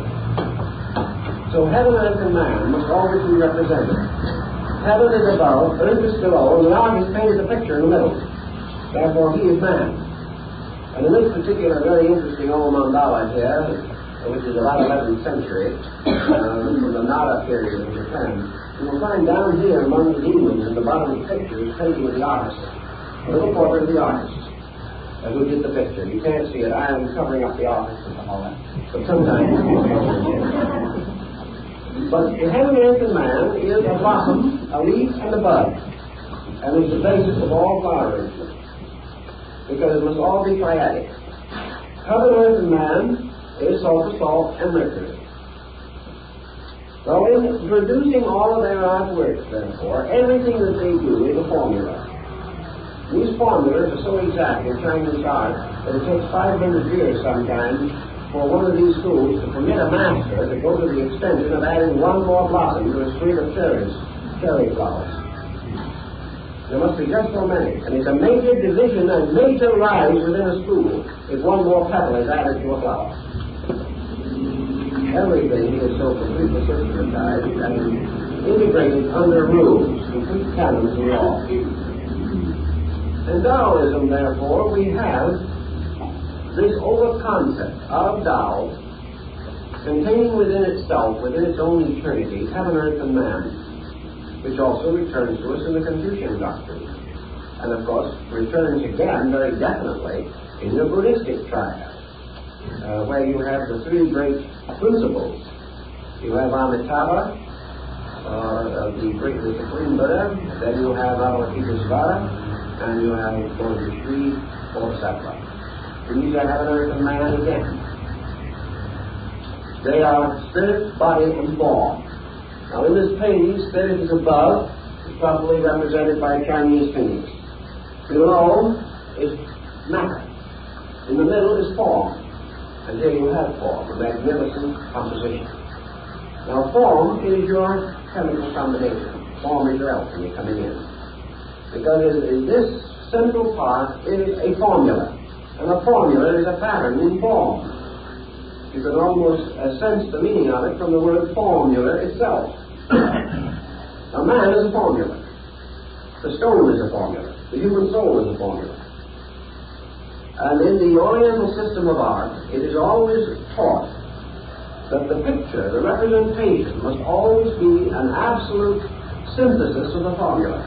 So heaven, earth, and man must always be represented. Heaven is above, earth is below, and the artist painted a picture in the middle. Therefore, he is man. And in this particular very interesting old mandala here, which is about 11th century, from the Nara period of Japan, you will find down here among the demons in the bottom of the picture is painting of the artist, a little portrait of the artist who did the picture. You can't see it. I am covering up the artist and all that. But sometimes but the heaven, earth, and man is a blossom, a leaf, and a bud, and is the basis of all flower arrangement, because it must all be triadic. Heaven, earth, and man is sulfur, salt, and mercury. So in producing all of their artworks, therefore, everything that they do is a formula. These formulas are so exact in Chinese art that it takes 500 years sometimes for one of these schools to permit a master to go to the extension of adding one more blossom to a suite of cherry flowers. There must be just so many. And it's a major division and major rise within a school if one more petal is added to a flower. Everything is so completely systematized and integrated under rules, complete canons of law. In Taoism, therefore, we have this over-concept of Tao containing within itself, within its own eternity, heaven, earth, and man, which also returns to us in the Confucian doctrine. And, of course, returns again very definitely in the Buddhistic triad, where you have the three great principles. You have Amitabha, the Supreme Buddha, then you have Avalokitesvara, and you have the Sri Bodhisattva. These are heaven, earth, and man again. They are spirit, body, and form. Now in this painting, spirit is above, is probably represented by Chinese fingers. Below is matter. In the middle is form. And here you have form, a magnificent composition. Now form is your chemical combination. Form is your alchemy coming in. Because in this central part is a formula. And a formula is a pattern in form. You can almost sense the meaning of it from the word formula itself. A man is a formula. The stone is a formula. The human soul is a formula. And in the Oriental system of art, it is always taught that the picture, the representation, must always be an absolute synthesis of the formula.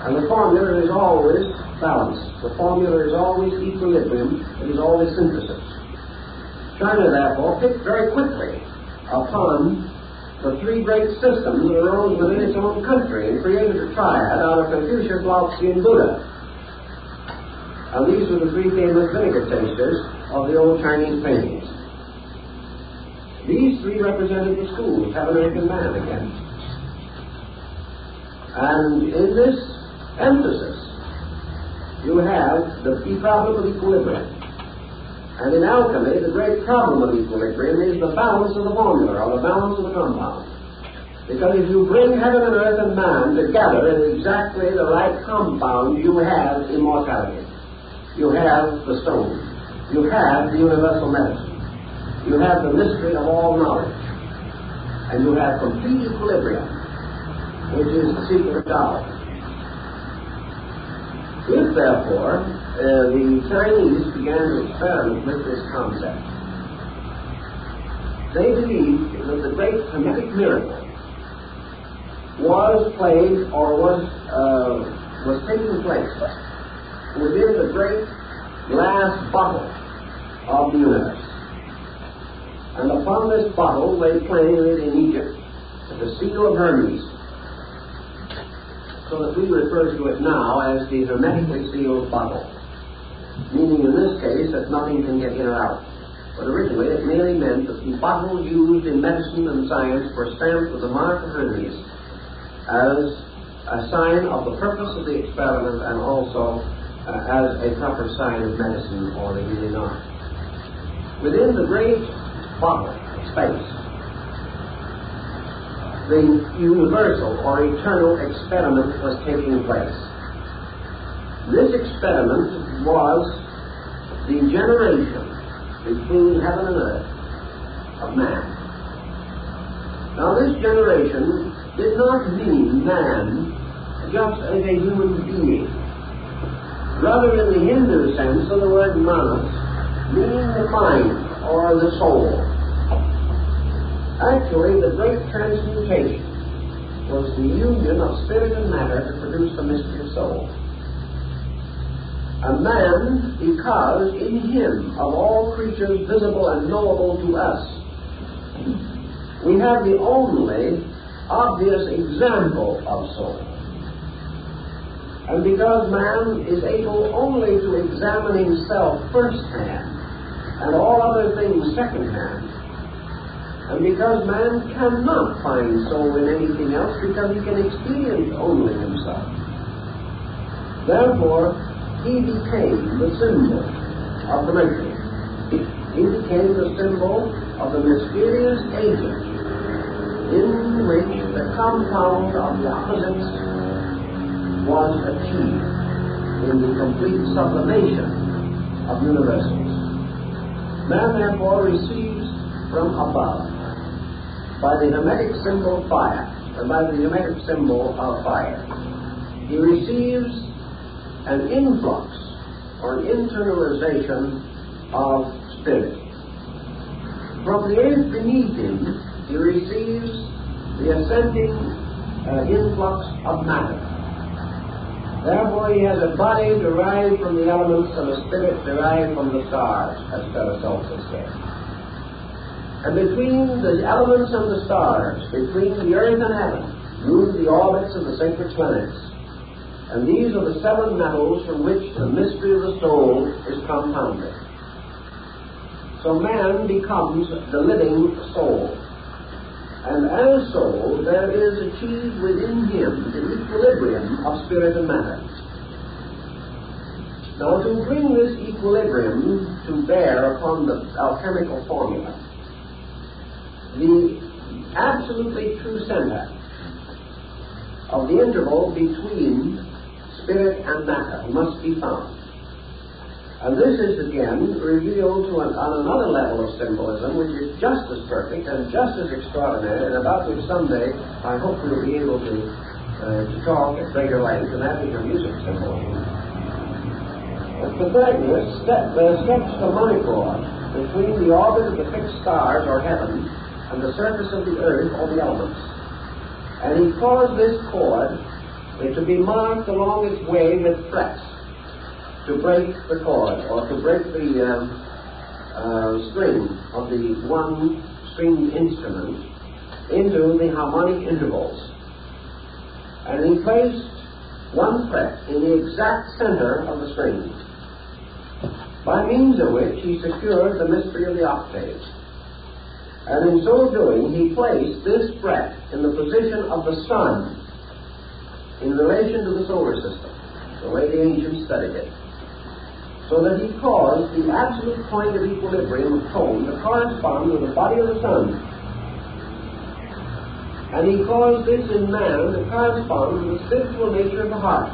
And the formula is always balance. The formula is always equilibrium. It is always synthesis. China, therefore, picked very quickly upon the three great systems that arose within its own country and created a triad out of Confucius, Lao Tzu, and Buddha. And these were the three famous vinegar tasters of the old Chinese paintings. These three represented the schools, heaven, earth, and man again. And in this emphasis, you have the key problem of equilibrium. And in alchemy, the great problem of equilibrium is the balance of the formula, or the balance of the compound. Because if you bring heaven and earth and man together in exactly the right compound, you have immortality. You have the stone. You have the universal medicine. You have the mystery of all knowledge. And you have complete equilibrium, which is the secret of Tao. If, therefore, the Chinese began to experiment with this concept, they believed that the great Hermetic miracle was played or was taking place within the great glass bottle of the universe. And upon this bottle they planted in Egypt the seal of Hermes, so that we refer to it now as the hermetically sealed bottle, meaning in this case that nothing can get in or out. But originally it merely meant that the bottle used in medicine and science were stamped with the mark of Hermes as a sign of the purpose of the experiment and also as a proper sign of medicine or the healing art. Within the great bottle space, the universal or eternal experiment was taking place. This experiment was the generation between heaven and earth of man. Now this generation did not mean man just as a human being. Rather, in the Hindu sense of the word manas, meaning the mind or the soul. Actually, the great transmutation was the union of spirit and matter to produce the mystery of soul. A man, because in him, of all creatures visible and knowable to us, we have the only obvious example of soul. And because man is able only to examine himself firsthand and all other things secondhand, and because man cannot find soul in anything else because he can experience only himself, therefore he became the symbol of the mystery. He became the symbol of the mysterious agent in which the compound of the opposites was achieved in the complete sublimation of universals. Man therefore receives from above by the hermetic symbol fire, and by the hermetic symbol of fire, he receives an influx or an internalization of spirit. From the earth beneath him, he receives the ascending influx of matter. Therefore, he has a body derived from the elements and a spirit derived from the stars, as Paracelsus said. And between the elements and the stars, between the earth and heaven, move the orbits of the sacred planets. And these are the seven metals from which the mystery of the soul is compounded. So man becomes the living soul. And as soul, there is achieved within him the equilibrium of spirit and matter. Now, to bring this equilibrium to bear upon the alchemical formula, the absolutely true center of the interval between spirit and matter must be found. And this is again revealed on another level of symbolism which is just as perfect and just as extraordinary, and about which someday I hope we'll be able to talk at greater length, and that is your music symbolism. Pythagoras sketched a monochord between the orbit of the fixed stars or heaven and the surface of the earth or the elements. And he caused this chord to be marked along its way with frets to break the chord, or to break the string of the one stringed instrument into the harmonic intervals. And he placed one fret in the exact center of the string, by means of which he secured the mystery of the octaves. And in so doing, he placed this fret in the position of the sun in relation to the solar system, the way the ancients studied it, so that he caused the absolute point of equilibrium of tone to correspond with the body of the sun. And he caused this in man to correspond with the spiritual nature of the heart.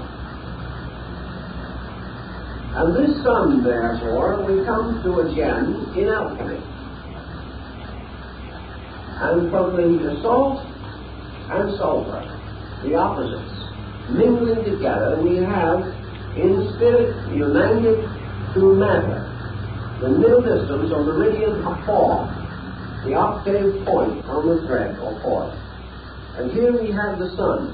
And this sun, therefore, we come to again in alchemy. And from the salt and sulfur, the opposites, mingling together, we have in spirit united to matter the middle distance or meridian of form, the octave point on the thread or cord. And here we have the sun,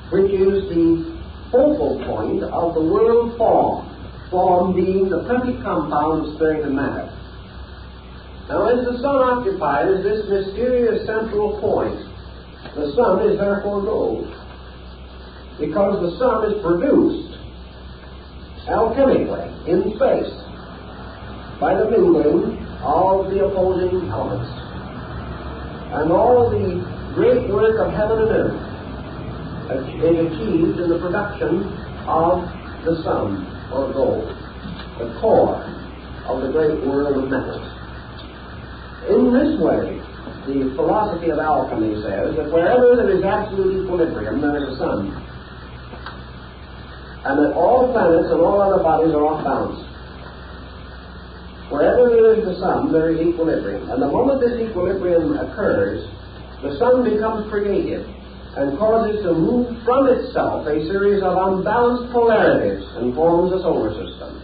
which is the focal point of the world form, form being the perfect compound of spirit and matter. Now, as the sun occupies this mysterious central point, the sun is therefore gold, because the sun is produced alchemically in space by the mingling of the opposing elements. And all the great work of heaven and earth is achieved in the production of the sun, or gold, the core of the great world of metals. In this way, the philosophy of alchemy says that wherever there is absolute equilibrium, there is a sun, and that all planets and all other bodies are off balance. Wherever there is the sun, there is equilibrium. And the moment this equilibrium occurs, the sun becomes creative and causes to move from itself a series of unbalanced polarities and forms a solar system.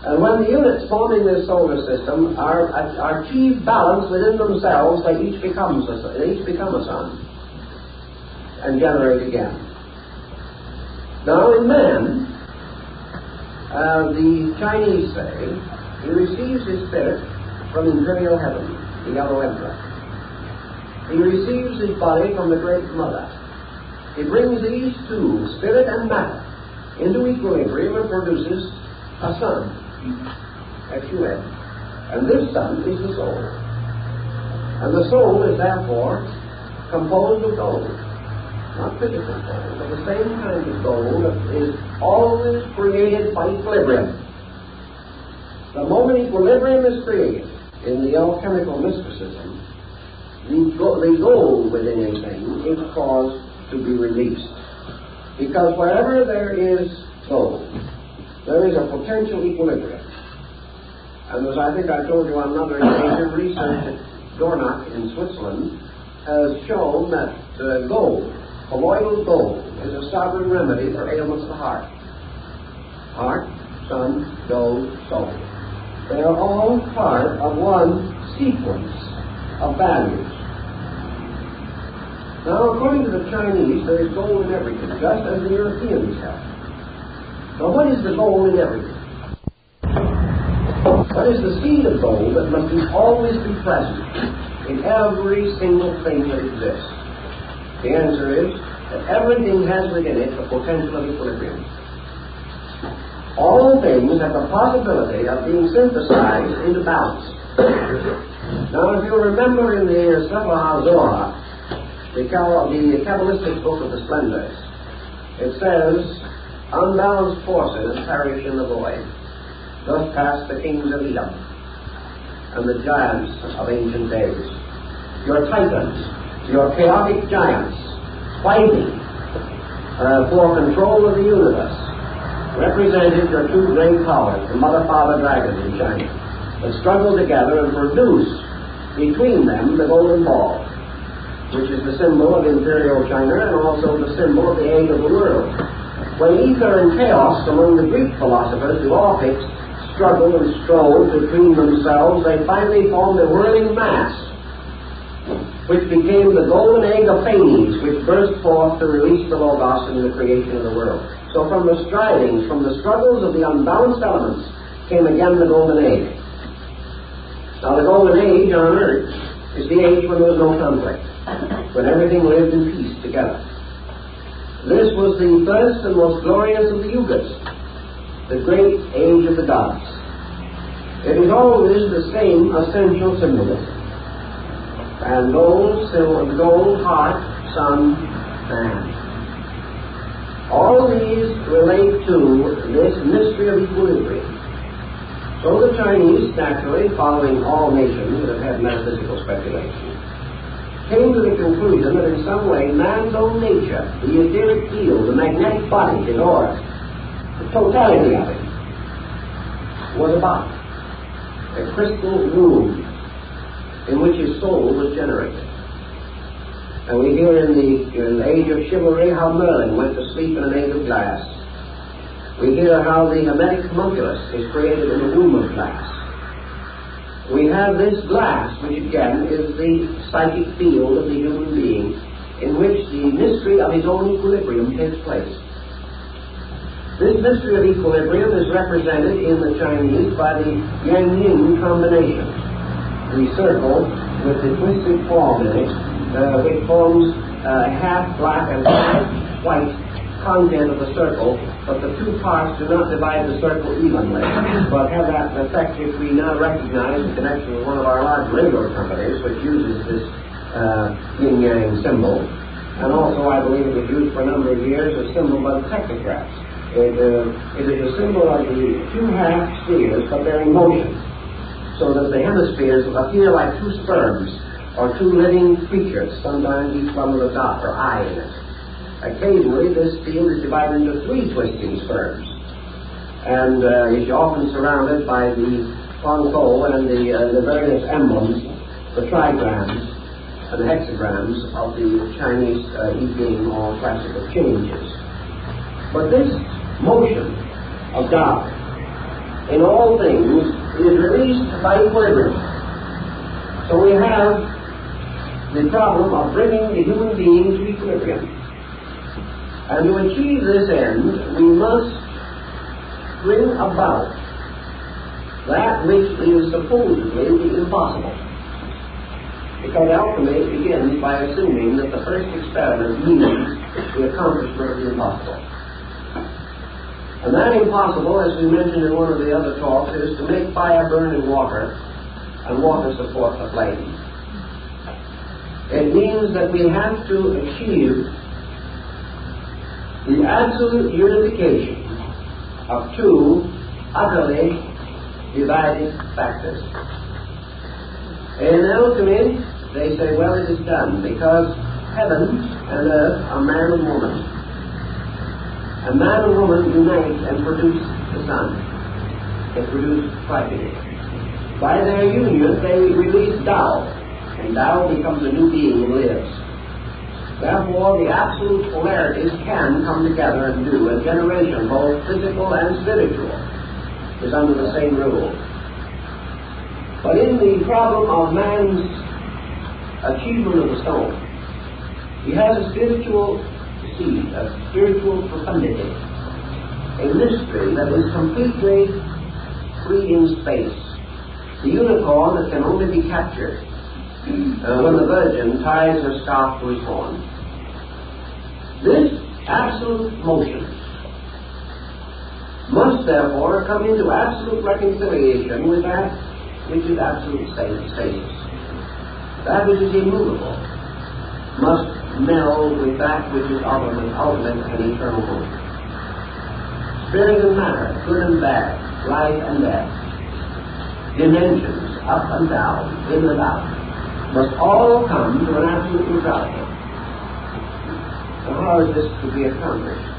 And when the units forming this solar system are achieved balance within themselves, they each become a sun and generate again. Now, in man, the Chinese say, he receives his spirit from imperial heaven, the Yellow Emperor. He receives his body from the Great Mother. He brings these two, spirit and matter, into equilibrium and produces a sun. S-U-N. And this sun is the soul. And the soul is therefore composed of gold. Not physical gold, but the same kind of gold that is always created by equilibrium. The moment equilibrium is created in the alchemical mysticism, the gold within a thing is caused to be released. Because wherever there is gold, there is a potential equilibrium. And as I think I told you on another occasion, research at Dornach in Switzerland has shown that gold, colloidal gold, is a sovereign remedy for ailments of the heart. Heart, sun, gold, soul. They are all part of one sequence of values. Now, according to the Chinese, there is gold in everything, just as the Europeans have. Now, what is the gold in everything? What is the seed of gold that must always be present in every single thing that exists? The answer is that everything has within it the potential of equilibrium. All things have the possibility of being synthesized into balance. Now, if you remember in the Sefer HaZohar, the Kabbalistic book of the Splendors, it says, unbalanced forces perish in the void. Thus passed the kings of Edom and the giants of ancient days. Your titans, your chaotic giants, fighting for control of the universe, represented your two great powers, the mother, father dragons in China, that struggled together and produced between them the golden ball, which is the symbol of imperial China and also the symbol of the age of the world. When ether and chaos among the Greek philosophers, the Orphics, struggled and strove between themselves, they finally formed a whirling mass, which became the golden egg of Phanes, which burst forth to release the Logos in the creation of the world. So from the strivings, from the struggles of the unbalanced elements, came again the golden age. Now the golden age on earth is the age when there was no conflict, when everything lived in peace together. This was the first and most glorious of the yugas, the great age of the gods. It is always the same essential symbolism. And gold, heart, sun, man. All these relate to this mystery of equilibrium. So the Chinese, naturally, following all nations that have had metaphysical speculation, came to the conclusion that in some way man's own nature, the etheric field, the magnetic body, his aura, the totality of it, was a body, a crystal room in which his soul was generated. And we hear in the age of chivalry how Merlin went to sleep in an age of glass. We hear how the hermetic homunculus is created in the womb of glass. We have this glass, which again is the psychic field of the human being, in which the mystery of his own equilibrium takes place. This mystery of equilibrium is represented in the Chinese by the yang-yin combination. The circle with the twisted form in it, which forms half black and half white content of the circle, but the two parts do not divide the circle evenly, but have that effect which we now recognize in connection with one of our large railroad companies, which uses this yin-yang symbol. And also, I believe it was used for a number of years as a symbol by the technocrats. It is a symbol of the two half spheres, but they're in motion, so that the hemispheres appear like two sperms or two living creatures, sometimes each one with a dot or eye in it. Occasionally, this field is divided into three twisting sperms, and is often surrounded by the Huangko and the various emblems, the trigrams and the hexagrams of the Chinese I Ching or classical changes. But this motion of God in all things is released by equilibrium. So we have the problem of bringing the human being to equilibrium. And to achieve this end, we must bring about that which is supposedly impossible. Because alchemy begins by assuming that the first experiment means the accomplishment of the impossible. And that impossible, as we mentioned in one of the other talks, is to make fire burn in water and water support the flame. It means that we have to achieve the absolute unification of two utterly divided factors. In alchemy, they say, well, it is done because heaven and earth are man and woman. And man and woman unite and produce the sun. They produce Tripity. By their union, they release Tao, and Tao becomes a new being and lives. Therefore, the absolute polarities can come together and do. A generation, both physical and spiritual, is under the same rule. But in the problem of man's achievement of the stone, he has a spiritual seed, a spiritual profundity, a mystery that is completely free in space. The unicorn that can only be captured when the virgin ties her scarf to his horn. This absolute motion must therefore come into absolute reconciliation with that which is absolute stasis. That which is immovable must meld with that which is ultimate and eternal good. Spirit and matter, good and bad, life and death, dimensions, up and down, in and out, must all come to an absolute neutrality. So how is this to be accomplished?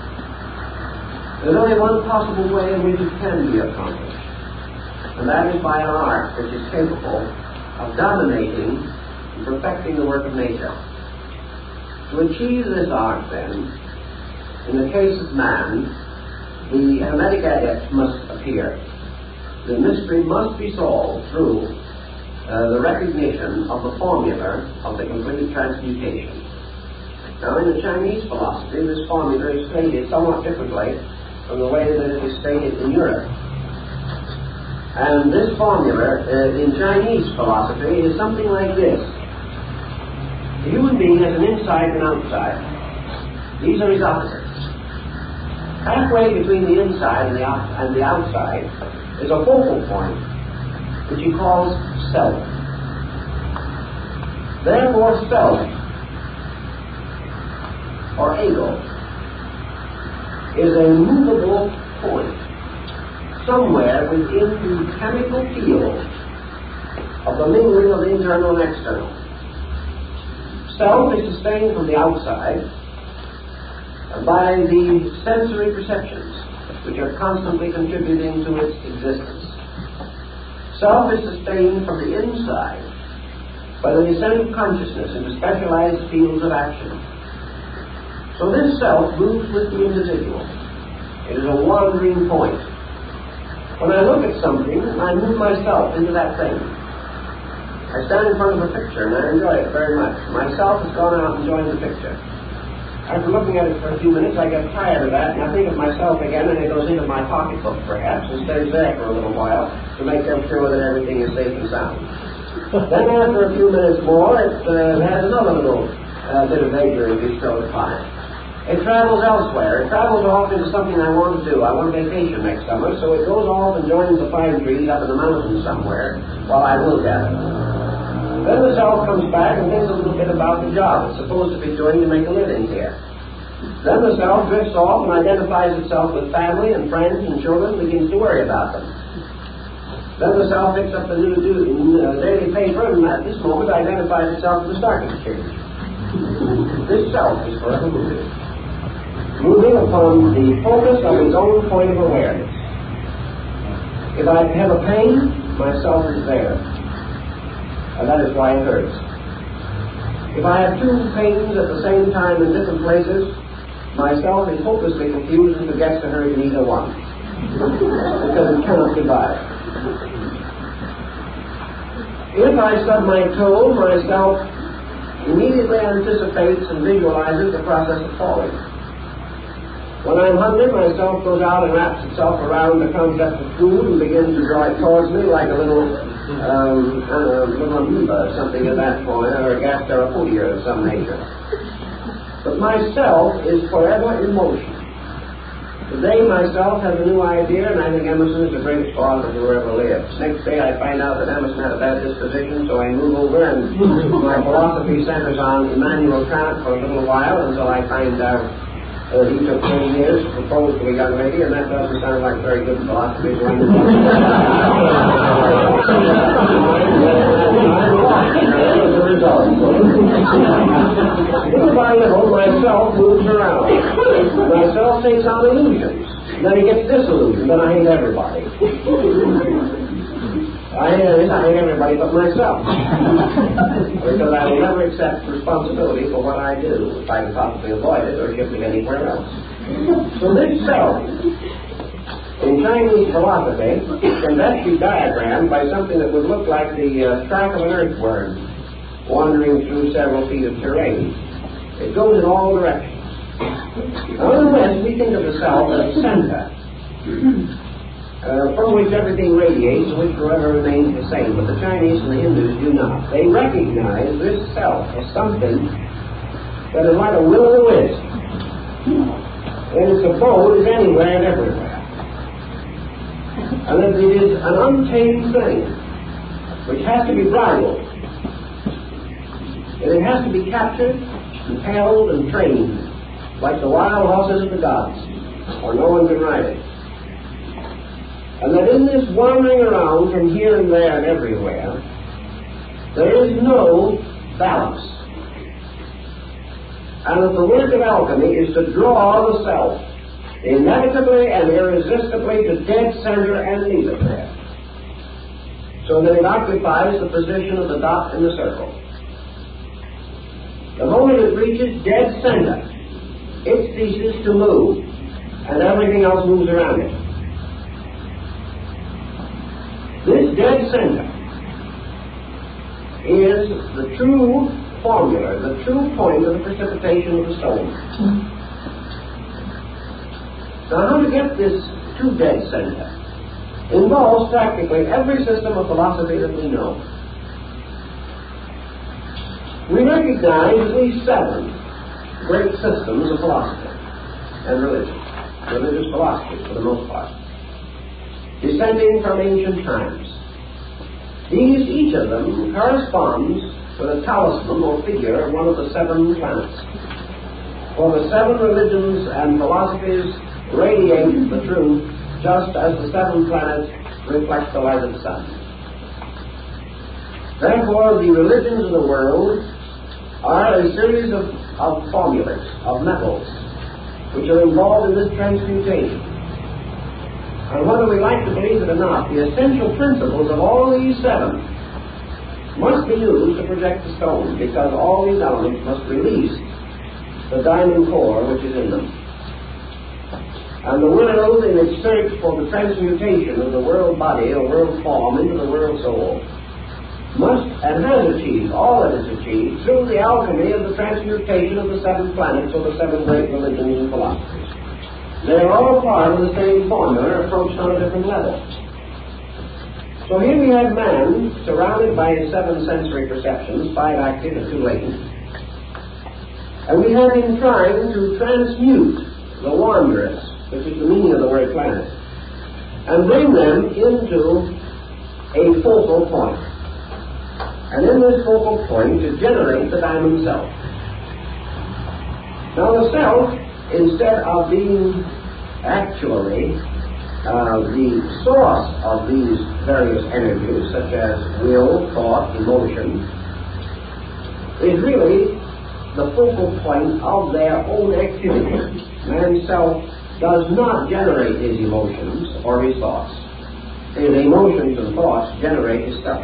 There's only one possible way in which it can be accomplished, and that is by an art which is capable of dominating and perfecting the work of nature. To achieve this art, then, in the case of man, the hermetic adept must appear. The mystery must be solved through the recognition of the formula of the complete transmutation. Now, in the Chinese philosophy, this formula is stated somewhat differently from the way that it is stated in Europe. And this formula in Chinese philosophy is something like this. The human being has an inside and outside. These are his opposites. Halfway between the inside and the outside is a focal point, which he calls self. Therefore, self, or ego, is a movable point somewhere within the chemical field of the mingling of the internal and external. Self is sustained from the outside by the sensory perceptions which are constantly contributing to its existence. Self is sustained from the inside by the descent of consciousness into specialized fields of action. So this self moves with the individual. It is a wandering point. When I look at something, I move myself into that thing. I stand in front of a picture and I enjoy it very much. Myself has gone out and enjoyed the picture. After looking at it for a few minutes, I get tired of that, and I think of myself again, and it goes into my pocketbook, perhaps, and stays there for a little while to make sure that everything is safe and sound. Then after a few minutes more, it has another little bit of vagary bestowed upon it. It travels elsewhere. It travels off into something I want to do. I want a vacation next summer, so it goes off and joins the pine trees up in the mountains somewhere while I look at it. Then the self comes back and thinks a little bit about the job it's supposed to be doing to make a living here. Then the self drifts off and identifies itself with family and friends and children and begins to worry about them. Then the self picks up the new daily paper and at this moment identifies itself with the stock exchange. This self is forever moving upon the focus of its own point of awareness. If I have a pain, myself is there. And that is why it hurts. If I have two pains at the same time in different places, myself is hopelessly confused and forgets to hurt in either one. Because it cannot divide. If I stub my toe, myself immediately anticipates and visualizes the process of falling. When I'm hungry, myself goes out and wraps itself around the concept of food and begins to draw it towards me like a little amoeba or something of that point, or a gasterophodia of some nature. But myself is forever in motion. Today myself has a new idea, and I think Emerson is the greatest philosopher who ever lived. Next day I find out that Emerson had a bad disposition, so I move over and my philosophy centers on Immanuel Kant for a little while until I find out he took 20 years to propose to a young lady, and that doesn't sound like very good philosophy. Little by little, myself moves around. Myself takes on illusions. Then he gets disillusioned, then I hate everybody. I hate everybody but myself. Because I will never accept responsibility for what I do if I can possibly avoid it or shift it anywhere else. So this self, in Chinese philosophy, can best be diagrammed by something that would look like the track of an earthworm wandering through several feet of terrain. It goes in all directions. Now in the West, we think of the self as a center, from which everything radiates and which forever remains the same. But the Chinese and the Hindus do not. They recognize this self as something that is like a will-o'-the-wisp. And its abode is anywhere and everywhere. And that it is an untamed thing which has to be bridled. And it has to be captured and held and trained like the wild horses of the gods, or no one can ride it. And that in this wandering around from here and there and everywhere, there is no balance. And that the work of alchemy is to draw the self inevitably and irresistibly to dead center and leave it there, so that it occupies the position of the dot in the circle. The moment it reaches dead center, it ceases to move, and everything else moves around it. This dead center is the true formula, the true point of the precipitation of the stone. Now, how to get this true dead center involves practically every system of philosophy that we know. We recognize at least 7 great systems of philosophy and religion, religious philosophy for the most part, descending from ancient times. Each of them corresponds with a talisman or figure of one of the 7 planets. For the 7 religions and philosophies radiate the truth just as the 7 planets reflect the light of the sun. Therefore, the religions of the world are a series of formulas, of metals, which are involved in this transmutation. And whether we like to believe it or not, the essential principles of all these 7 must be used to project the stone, because all these elements must release the diamond core which is in them. And the world, in its search for the transmutation of the world body or world form into the world soul, must and has achieved all that is achieved through the alchemy of the transmutation of the 7 planets or the 7 great religions and philosophies. They are all part of the same formula, approached on a different level. So here we have man surrounded by his 7 sensory perceptions, 5 active and 2 latent, and we have him trying to transmute the wanderers, which is the meaning of the word planet, and bring them into a focal point. And in this focal point to generate the diamond self. Now the self, instead of being actually the source of these various energies, such as will, thought, emotion, is really the focal point of their own activity. Man's self does not generate his emotions or his thoughts. His emotions and thoughts generate his self.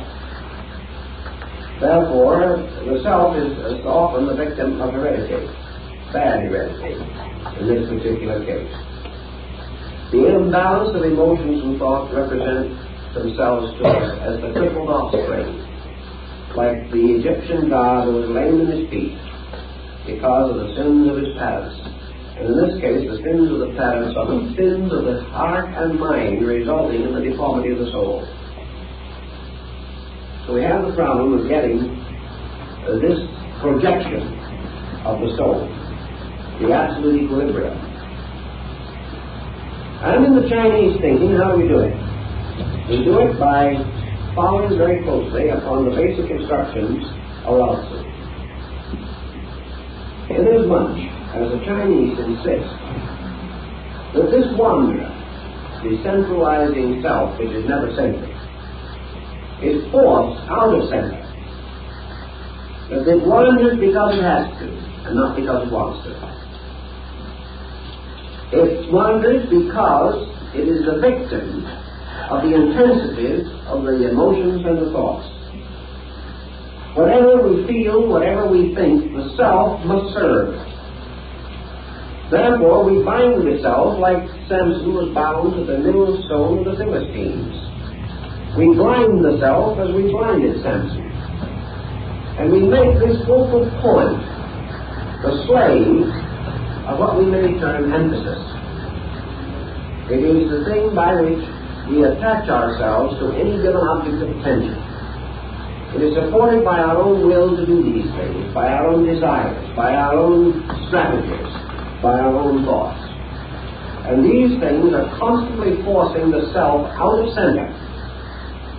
Therefore, the self is often the victim of heredity, bad heredity, in this particular case. The imbalance of emotions and thoughts represent themselves to us as the crippled offspring, like the Egyptian god who was lame in his feet because of the sins of his parents. And in this case, the sins of the parents are the sins of the heart and mind, resulting in the deformity of the soul. So we have the problem of getting this projection of the soul, the absolute equilibrium. And in the Chinese thinking, how do we do it? We do it by following very closely upon the basic instructions of Lao Tzu. Inasmuch as the Chinese insist that this wanderer, the centralizing self which is never centered, is forced out of center. That it wanders because it has to, and not because it wants to. It wanders because it is the victim of the intensities of the emotions and the thoughts. Whatever we feel, whatever we think, the self must serve. Therefore, we bind the self like Samson was bound to the millstone of the Philistines. We blind the self as we blinded Samson. And we make this focal point the slave of what we may term emphasis. It is the thing by which we attach ourselves to any given object of attention. It is supported by our own will to do these things, by our own desires, by our own strategies, by our own thoughts. And these things are constantly forcing the self out of center,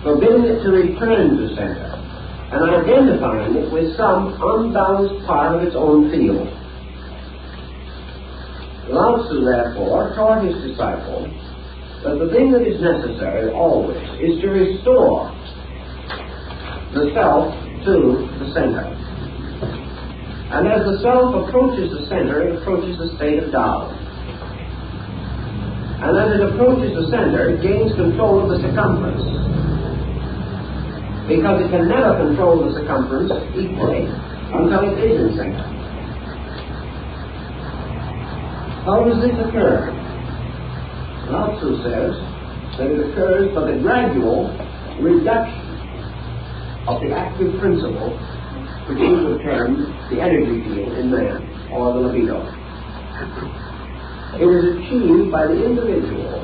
forbidding it to return to center, and identifying it with some unbalanced part of its own field. Lao Tzu, therefore, taught his disciple that the thing that is necessary always is to restore the self to the center. And as the self approaches the center, it approaches the state of Tao. And as it approaches the center, it gains control of the circumference. Because it can never control the circumference equally until it is in center. How does this occur? Lao Tzu says that it occurs by the gradual reduction of the active principle, which he would term the energy field in man, or the libido. It is achieved by the individual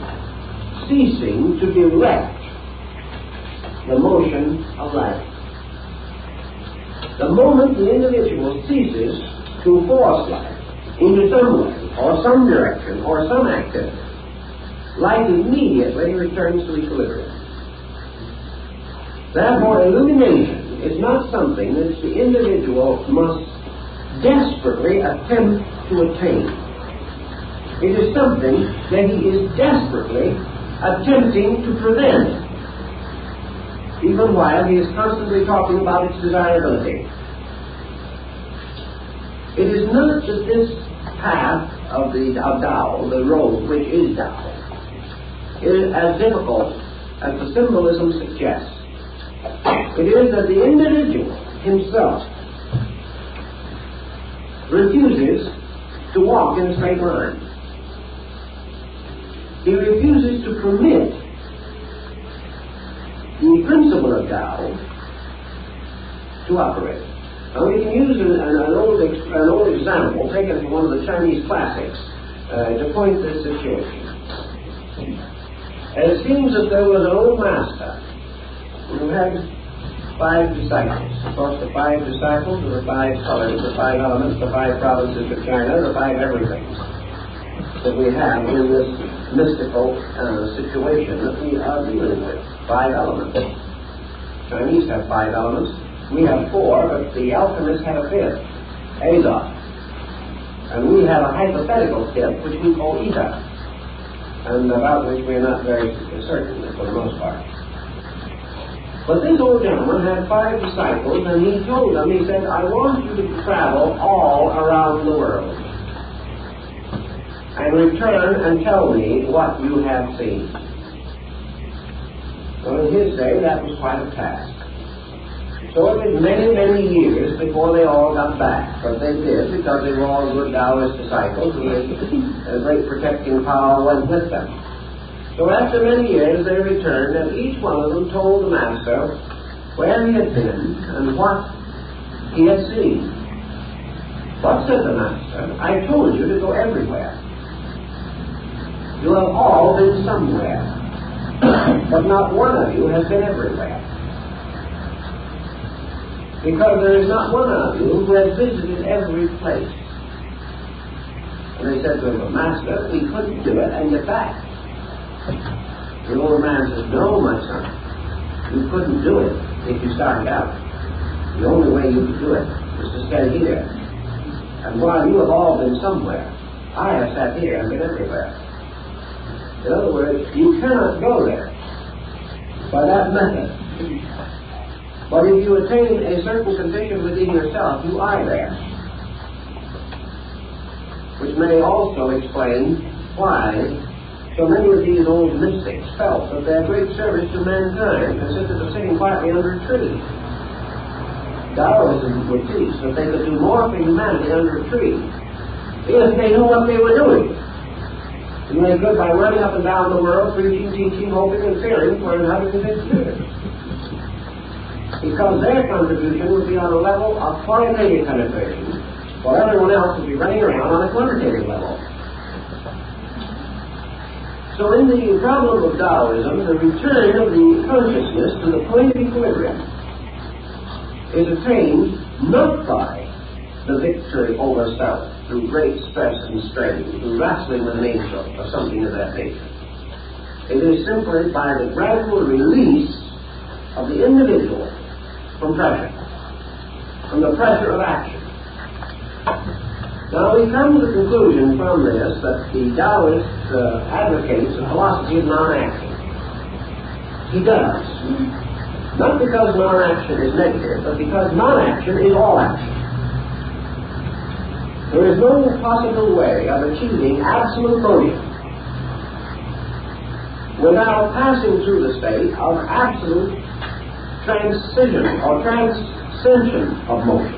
ceasing to direct the motion of life. The moment the individual ceases to force life into some way, or some direction, or some activity, life immediately returns to equilibrium. Therefore, illumination is not something that the individual must desperately attempt to attain. It is something that he is desperately attempting to prevent, even while he is constantly talking about its desirability. It is not that this path of Tao, the road which is Tao, is as difficult as the symbolism suggests. It is that the individual himself refuses to walk in a straight line. he refuses to permit the principle of Tao to operate. Now we can use an old example taken from one of the Chinese classics to point this situation. It seems that there was an old master who had 5 disciples. Of course, the 5 disciples are the 5 colors, the 5 elements, the 5 provinces of China, the 5 everythings that we have in this mystical situation that we are dealing with. 5 elements. Chinese have 5 elements. We have 4, but the alchemists have a 5th, azot. And we have a hypothetical 5th, which we call ether, and about which we are not very certain for the most part. But this old gentleman had 5 disciples, and he told them, he said, I want you to travel all around the world and return and tell me what you have seen. So in his day, that was quite a task. So it was many, many years before they all got back. But they did, because they were all good Taoist disciples, and a great protecting power went with them. So after many years they returned, and each one of them told the master where he had been and what he had seen. What said the master? I told you to go everywhere. You have all been somewhere, but not one of you has been everywhere. Because there is not one of you who has visited every place. And they said to him, Master, we couldn't do it and get back. The older man says, no, my son, you couldn't do it if you started out. The only way you could do it is to stay here. And while you have all been somewhere, I have sat here and been everywhere. In other words, you cannot go there by that method. But if you attain a certain condition within yourself, you are there. Which may also explain why so many of these old mystics felt that their great service to mankind consisted of sitting quietly under a tree. Taoism would teach that they could do more for humanity under a tree if they knew what they were doing. And they could by running up and down the world, preaching, teaching, hoping, and fearing for 150 years. Because their contribution would be on a level of qualitative penetration, while everyone else would be running around on a quantitative level. So in the problem of Taoism, the return of the consciousness to the point of equilibrium is attained not by the victory over self through great stress and strain, through wrestling with an angel or something of that nature. It is simply by the gradual release of the individual from pressure, from the pressure of action. Now we come to the conclusion from this that the Taoist advocates a philosophy of non-action. He does. Not because non-action is negative, but because non-action is all action. There is no possible way of achieving absolute motion without passing through the state of absolute transition or transcension of motion.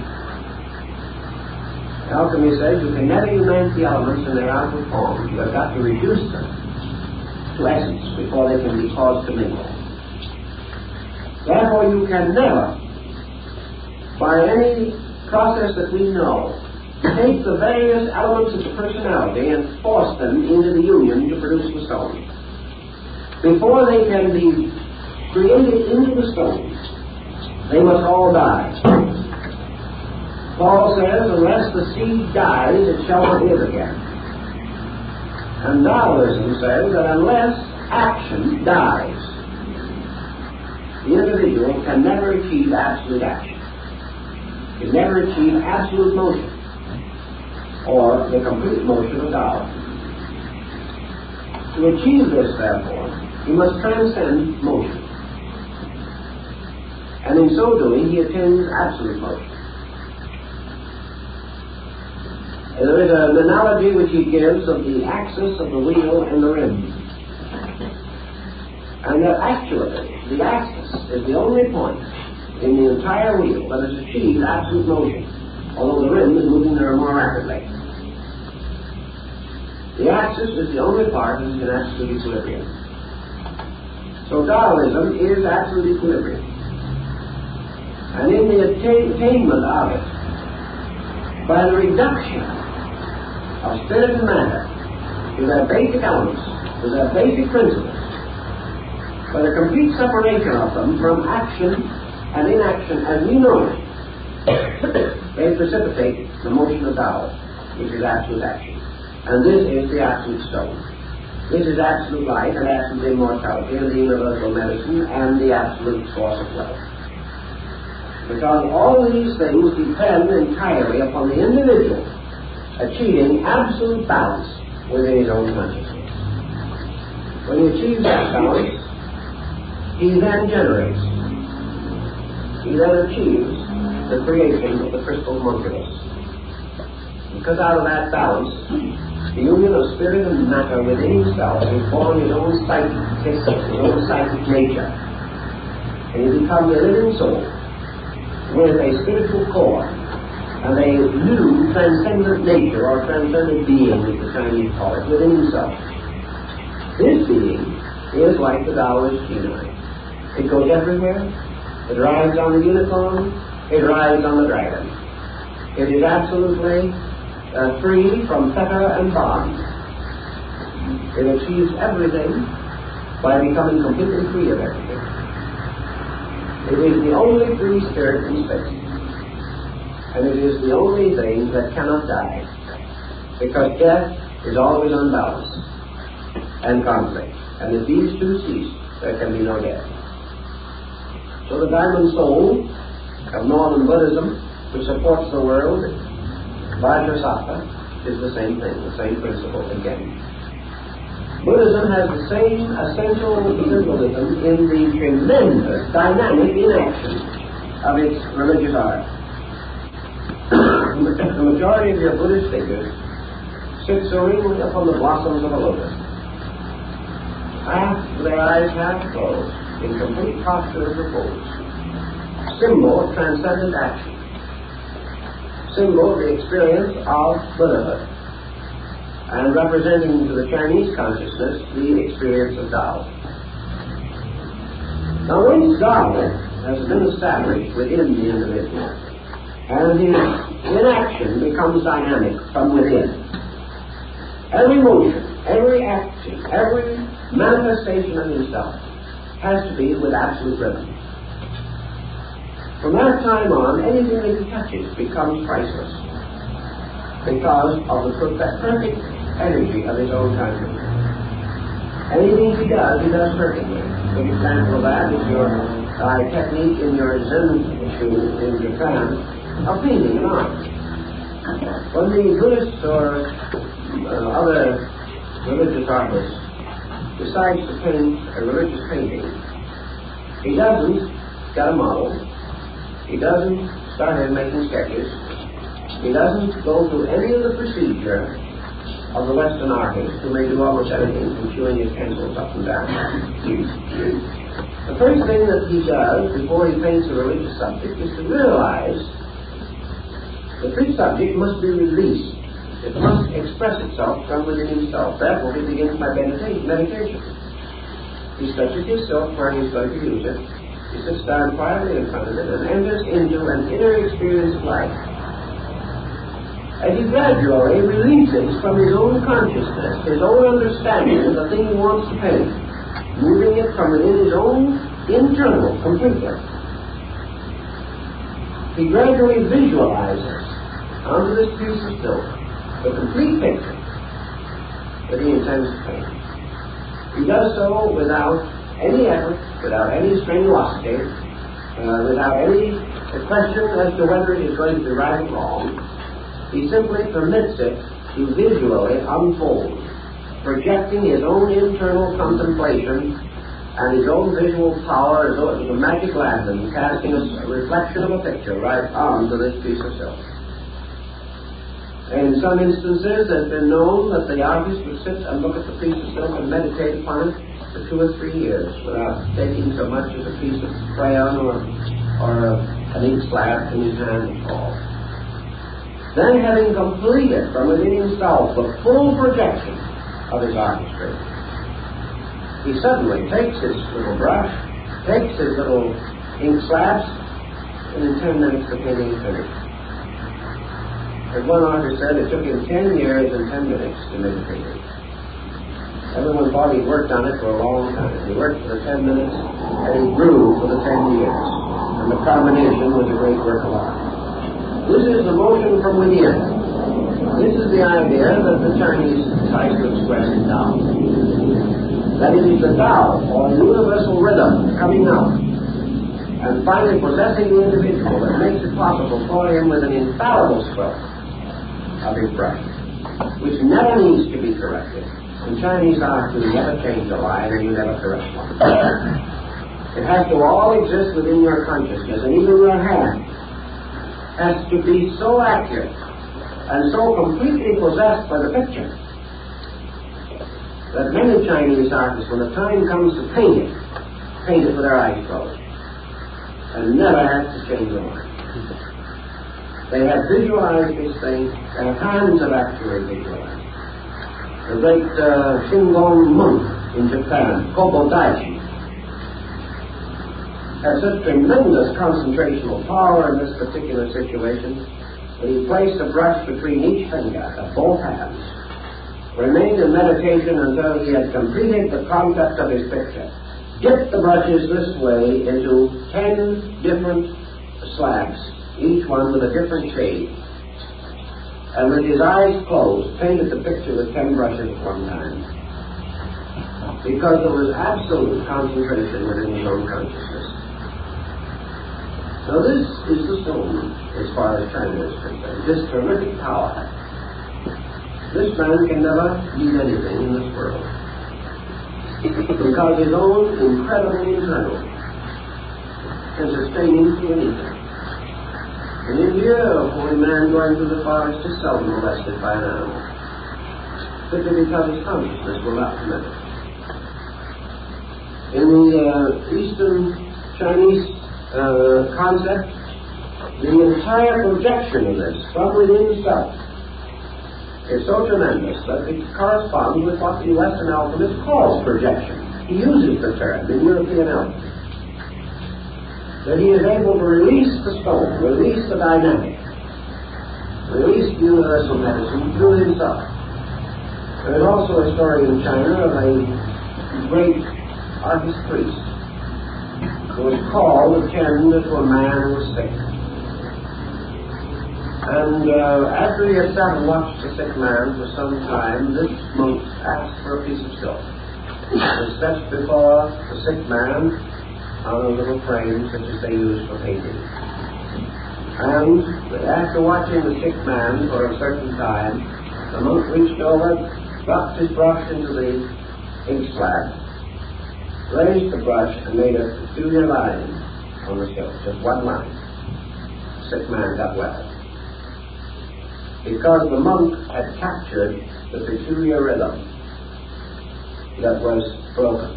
Alchemy says you can never unite the elements in their outward forms. You have got to reduce them to essence before they can be caused to mingle. Therefore, you can never, by any process that we know, take the various elements of the personality and force them into the union to produce the stone. Before they can be created into the stone, they must all die. Paul says, unless the seed dies, it shall not live again. And Taoism says that unless action dies, the individual can never achieve absolute action. Can never achieve absolute motion, or the complete motion of Tao. To achieve this, therefore, he must transcend motion. And in so doing, he attains absolute motion. There is an analogy which he gives of the axis of the wheel and the rim. And that actually, the axis is the only point in the entire wheel that has achieved absolute motion, although the rim is moving there more rapidly. The axis is the only part that is in absolute equilibrium. So Taoism is absolute equilibrium. And in the attainment of it, by the reduction of spirit and matter to their basic elements, to their basic principles, by the complete separation of them from action and inaction as we know it, they precipitate the motion of Tao, which is absolute action. And this is the absolute stone. This is absolute life and absolute immortality and the universal medicine and the absolute source of life. Because all these things depend entirely upon the individual achieving absolute balance within his own consciousness. When he achieves that balance, he then generates, he then achieves the creation of the crystal homunculus. Because out of that balance, the union of spirit and matter within himself will form his own psychic system, his own psychic nature. And he becomes a living soul with a spiritual core and a new transcendent nature or transcendent being, as the Chinese call it, within himself. This being is like the Taoist genii. It goes everywhere. It rides on the unicorn. It rides on the dragon. It is absolutely free from fetter and bond. It achieves everything by becoming completely free of everything. It is the only free spirit in space. And it is the only thing that cannot die. Because death is always unbalanced and conflict. And if these two cease, there can be no death. So the diamond soul of northern Buddhism, which supports the world, Vajrasattva, is the same thing, the same principle again. Buddhism has the same essential symbolism in the tremendous dynamic inaction of its religious art. The majority of your Buddhist figures sit serenely upon the blossoms of a lotus, with their eyes half closed, in complete posture of repose, symbol of transcendent action, symbol of the experience of Buddhahood, and representing to the Chinese consciousness the experience of Tao. Now, once Tao has been established within the individual, and his inaction becomes dynamic from within, every motion, every action, every manifestation of himself has to be with absolute rhythm. From that time on, anything that he touches becomes priceless because of the perfect energy of his own consciousness. Anything he does perfectly. A good example of that is your technique in your Zen issue in Japan of painting and art. When the Buddhists or other religious artists decides to paint a religious painting, he doesn't get a model. He doesn't start in making sketches. He doesn't go through any of the procedure of the Western artist, who may do almost anything from chewing his pencils up and down. The first thing that he does before he paints a religious subject is to realize that this subject must be released. It must express itself from within himself. Therefore, he begins by meditation. He stretches his silk where he's going to use it. He sits down quietly in front of it and enters into an inner experience of life. As he gradually releases from his own consciousness, his own understanding of the thing he wants to paint, moving it from within his own internal completely, he gradually visualizes onto this piece of silk the complete picture that he intends to paint. He does so without any effort, without any strenuosity, without any question as to whether it is going to be right or wrong. He simply permits it to visually unfold, projecting his own internal contemplation and his own visual power as though it was a magic lantern, casting a reflection of a picture right onto this piece of silk. And in some instances, it has been known that the artist would sit and look at the piece of silk and meditate upon it for 2 or 3 years without taking so much as a piece of crayon or an ink slab in his hand at all. Then, having completed from within himself the full projection of his artistry. He suddenly takes his little brush, takes his little ink slabs, and in 10 minutes the painting is finished. As one artist said, it took him 10 years and 10 minutes to make a painting. Everyone thought he worked on it for a long time. He worked for the 10 minutes, and he grew for the 10 years. And the combination was a great work of art. This is the motion from within. This is the idea that the Chinese try to express in Tao. That it is the Tao, or universal rhythm, coming out and finally possessing the individual that makes it possible for him with an infallible stroke of his brush, which never needs to be corrected. In Chinese art, you never change a line and you never correct one. It has to all exist within your consciousness, and even your hand has to be so accurate and so completely possessed by the picture that many Chinese artists, when the time comes to paint it with their eyes closed and never have to change the line. They have visualized this thing, their hands have actually visualized. The great Shingon monk in Japan, Kobo Daichi, had such tremendous concentrational power in this particular situation that he placed a brush between each finger of both hands, remained in meditation until he had completed the concept of his picture, dipped the brushes this way into 10 different slabs, each one with a different shade, and with his eyes closed, painted the picture with 10 brushes at one time, because there was absolute concentration within his own consciousness. So this is the stone, as far as China is concerned, this terrific power. This man can never need anything in this world, because his own incredible internal can sustain him through anything. In India, a holy man going through the forest is seldom molested by an animal, simply because his consciousness will not permit it. In the Eastern Chinese concept, the entire projection of this from within self is so tremendous that it corresponds with what the Western alchemist calls projection. He uses the term in European alchemy. That he is able to release the stone, release the dynamic, release the universal medicine through himself. There is also a story in China of a great artist priest who was called to tend to a man who was sick. And after he had sat and watched the sick man for some time, this monk asked for a piece of silk. It was set before the sick man on a little frame such as they use for painting. And after watching the sick man for a certain time, the monk reached over, dropped his brush into the ink slab, raised the brush and made a peculiar line on the silk, just one line. The sick man got well. Because the monk had captured the peculiar rhythm that was broken.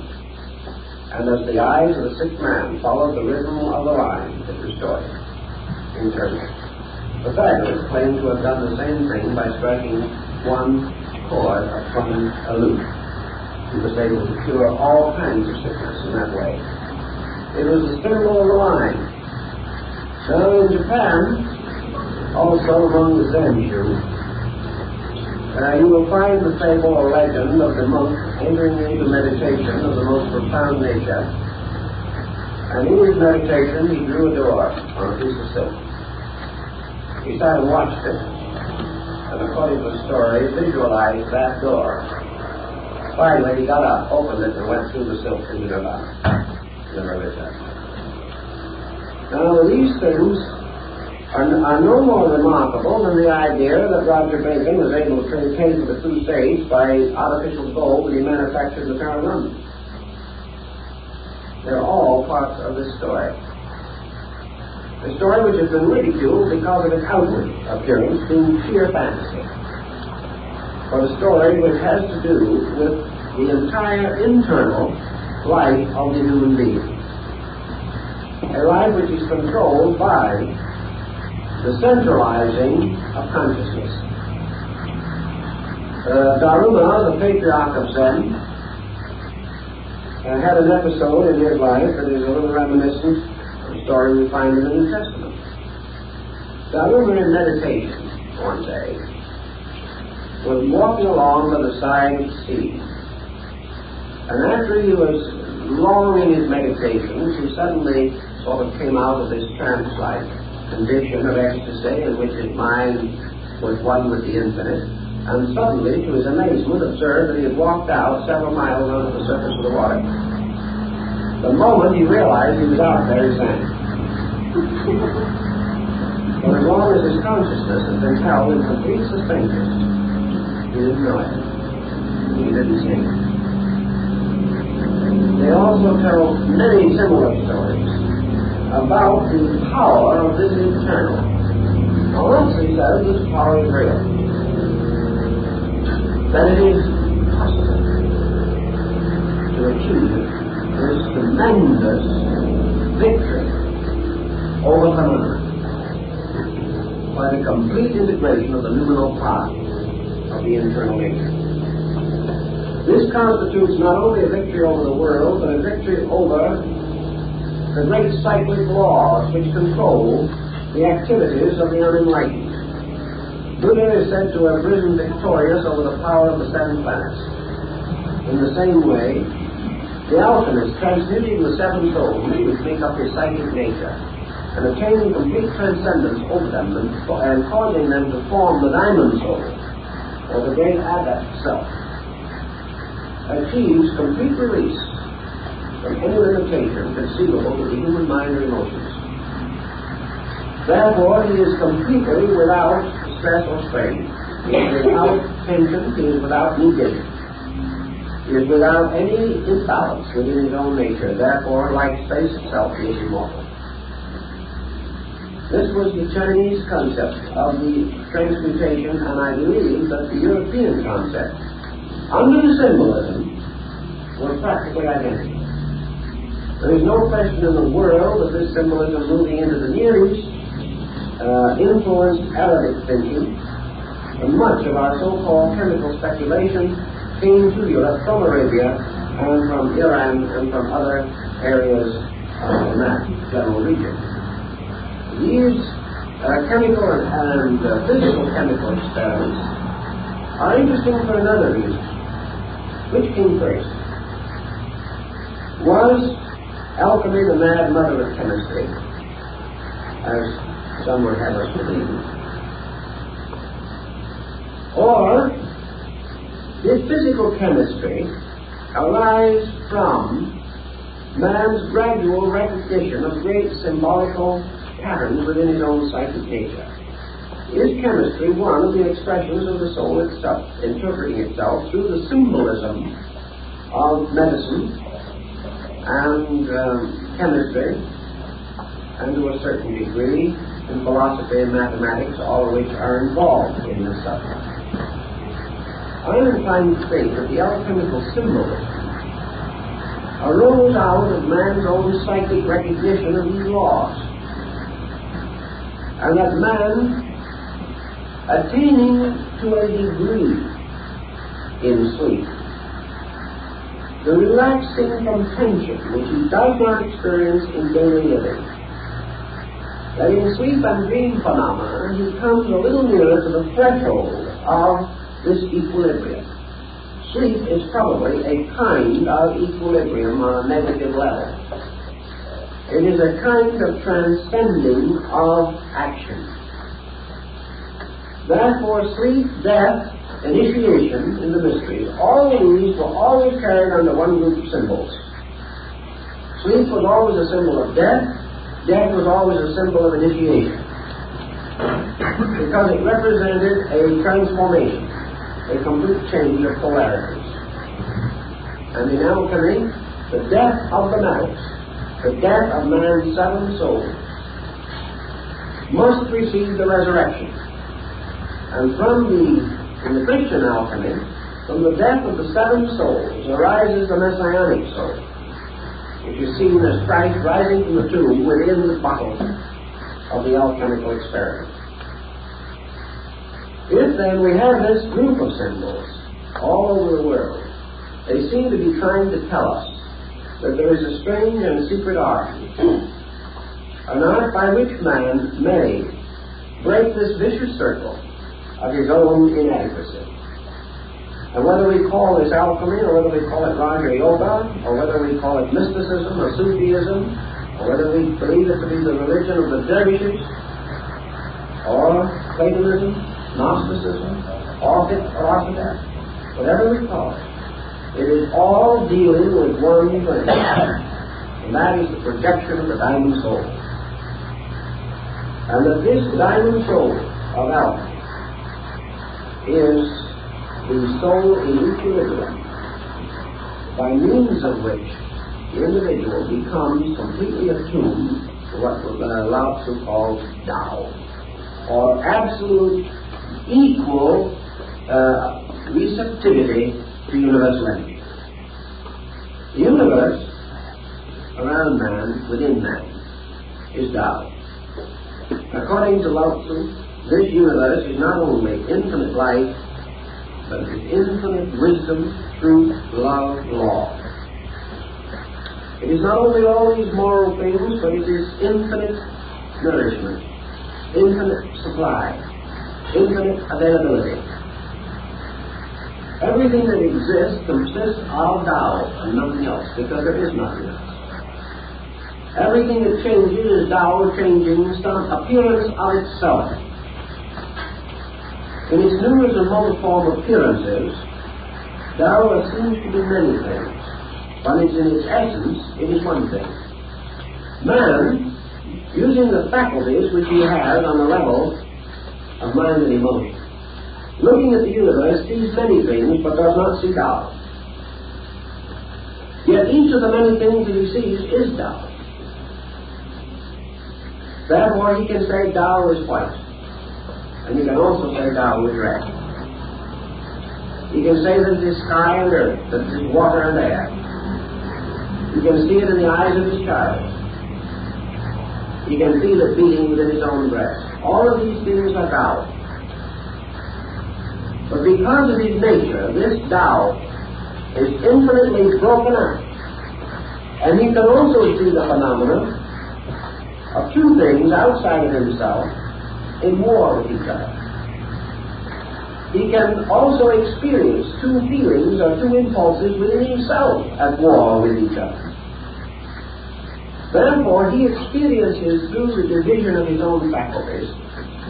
And as the eyes of the sick man followed the rhythm of the line, it restored him internally. The Pythagoras claimed to have done the same thing by striking one chord from a lute. He was able to cure all kinds of sickness in that way. It was the symbol of the line. So in Japan, also among the Zen Jews, you will find the fable or legend of the monk entering into meditation of the most profound nature. And in his meditation, he drew a door on a piece of silk. He sat and watched it, and according to the story, visualized that door. Finally, he got up, opened it, and went through the silk into Nirvana. Never returned. Now, these things are no more remarkable than the idea that Roger Bacon was able to pay for the Crusades by artificial gold that he manufactured in the Carolina. They're all parts of this story. A story which has been ridiculed because of its outward appearance being sheer fantasy. For the story which has to do with the entire internal life of the human being. A life which is controlled by the centralizing of consciousness. Daruma, the patriarch of Zen, had an episode in his life that is a little reminiscent of a story we find in the New Testament. Daruma, in meditation one day, was walking along by the side of the sea. And after he was long in his meditations, he suddenly sort of came out of this trance-like condition of ecstasy in which his mind was one with the infinite, and suddenly, to his amazement, observed that he had walked out several miles under the surface of the water. The moment he realized he was out there, he sank. But as long as his consciousness had been held in complete suspension, he didn't know it. He didn't sink. They also tell many similar stories about the power of this internal. Now, once he says this power is real, that it is possible to achieve this tremendous victory over phenomena by the complete integration of the noumenal part of the internal nature. This constitutes not only a victory over the world, but a victory over the great cyclic laws which control the activities of the unenlightened. Buddha is said to have risen victorious over the power of the 7 planets. In the same way, the alchemist transmuting the 7 souls which make up his psychic nature and attaining complete transcendence over them and causing them to form the diamond soul, or the great adept self, achieves complete release from any limitation conceivable to the human mind or emotions. Therefore, he is completely without stress or strain. He is without tension. He is without negation. He is without any imbalance within his own nature. Therefore, like space itself, he is immortal. This was the Chinese concept of the transmutation, and I believe that the European concept, under the symbolism, was practically identical. There is no question in the world that this symbolism moving into the Near East influenced Arabic thinking, and much of our so-called chemical speculation came to Europe from Arabia and from Iran and from other areas in that general region. These chemical and physical chemical experiments are interesting for another reason. Which came first? Was alchemy the mad mother of chemistry, as some would have us believe? Or did physical chemistry arise from man's gradual recognition of great symbolical patterns within his own psychic nature? Is chemistry one of the expressions of the soul itself, interpreting itself through the symbolism of medicine and chemistry, and to a certain degree in philosophy and mathematics, all of which are involved in this subject? I am inclined to think that the alchemical symbolism arose out of man's own psychic recognition of these laws, and that man, attaining to a degree in sleep the relaxing from tension which he does not experience in daily living, that in sleep and dream phenomena he comes a little nearer to the threshold of this equilibrium. Sleep is probably a kind of equilibrium on a negative level. It is a kind of transcending of action. Therefore, sleep, death, initiation in the mysteries, all of these were always carried under one group of symbols. Sleep was always a symbol of death. Death was always a symbol of initiation, because it represented a transformation, a complete change of polarities. And in alchemy, the death of the mass, the death of man's 7 souls, must precede the resurrection. And in the Christian alchemy, from the death of the 7 souls arises the messianic soul, which is seen as Christ rising from the tomb within the bottle of the alchemical experiment. If then we have this group of symbols all over the world, they seem to be trying to tell us that there is a strange and secret art, an art by which man may break this vicious circle of his own inadequacy. And whether we call this alchemy, or whether we call it Raja Yoga, or whether we call it mysticism or Sufism, or whether we believe it to be the religion of the dervishes, or Platonism, Gnosticism, or philosophy, whatever we call it, it is all dealing with one thing, and that is the projection of the diamond soul. And that this diamond soul of alchemy is the soul in equilibrium, by means of which the individual becomes completely attuned to what Lao Tzu calls Tao, or absolute equal receptivity to universal energy. The universe around man, within man, is Tao. According to Lao Tzu, this universe is not only infinite life, but it is infinite wisdom, truth, love, law. It is not only all these moral things, but it is infinite nourishment, infinite supply, infinite availability. Everything that exists consists of Tao and nothing else, because there is nothing else. Everything that changes is Tao changing some appearance of itself. In its numerous and multiform appearances, Tao seems to be many things, but in its essence, it is one thing. Man, using the faculties which he has on the level of mind and emotion, looking at the universe, sees many things, but does not see Tao. Yet each of the many things that he sees is Tao. Therefore, he can say Tao is white, and he can also say Tao is red. He can say that it is sky and earth, that it is water and air. He can see it in the eyes of his child. He can feel it beating within his own breast. All of these things are Tao. But because of his nature, this Tao is infinitely broken up. And he can also see the phenomena of two things outside of himself in war with each other. He can also experience two feelings or two impulses within himself at war with each other. Therefore, he experiences through the division of his own faculties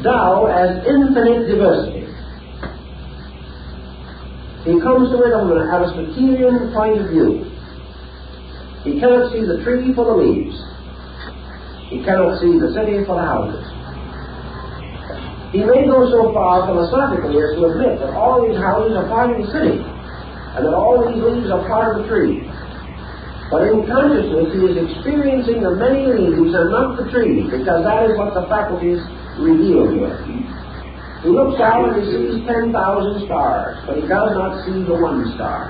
Tao as infinite diversity. He comes to it from an Aristotelian point of view. He cannot see the tree for the leaves. He cannot see the city for the houses. He may go so far philosophically as to admit that all these houses are part of the city, and that all these leaves are part of the tree. But in consciousness, he is experiencing the many leaves and not the tree, because that is what the faculties reveal to him. He looks out and he sees 10,000 stars, but he does not see the one star.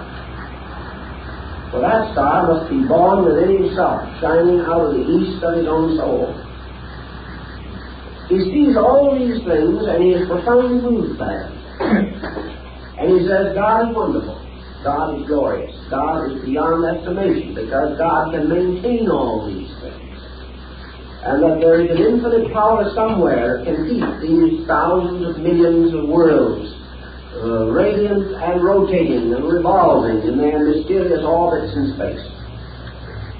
For that star must be born within himself, shining out of the east of his own soul. He sees all these things and he is profoundly moved by them. And he says, God is wonderful. God is glorious. God is beyond estimation, because God can maintain all these things. And that there is an infinite power somewhere that can keep these thousands of millions of worlds radiant and rotating and revolving in their mysterious orbits in space.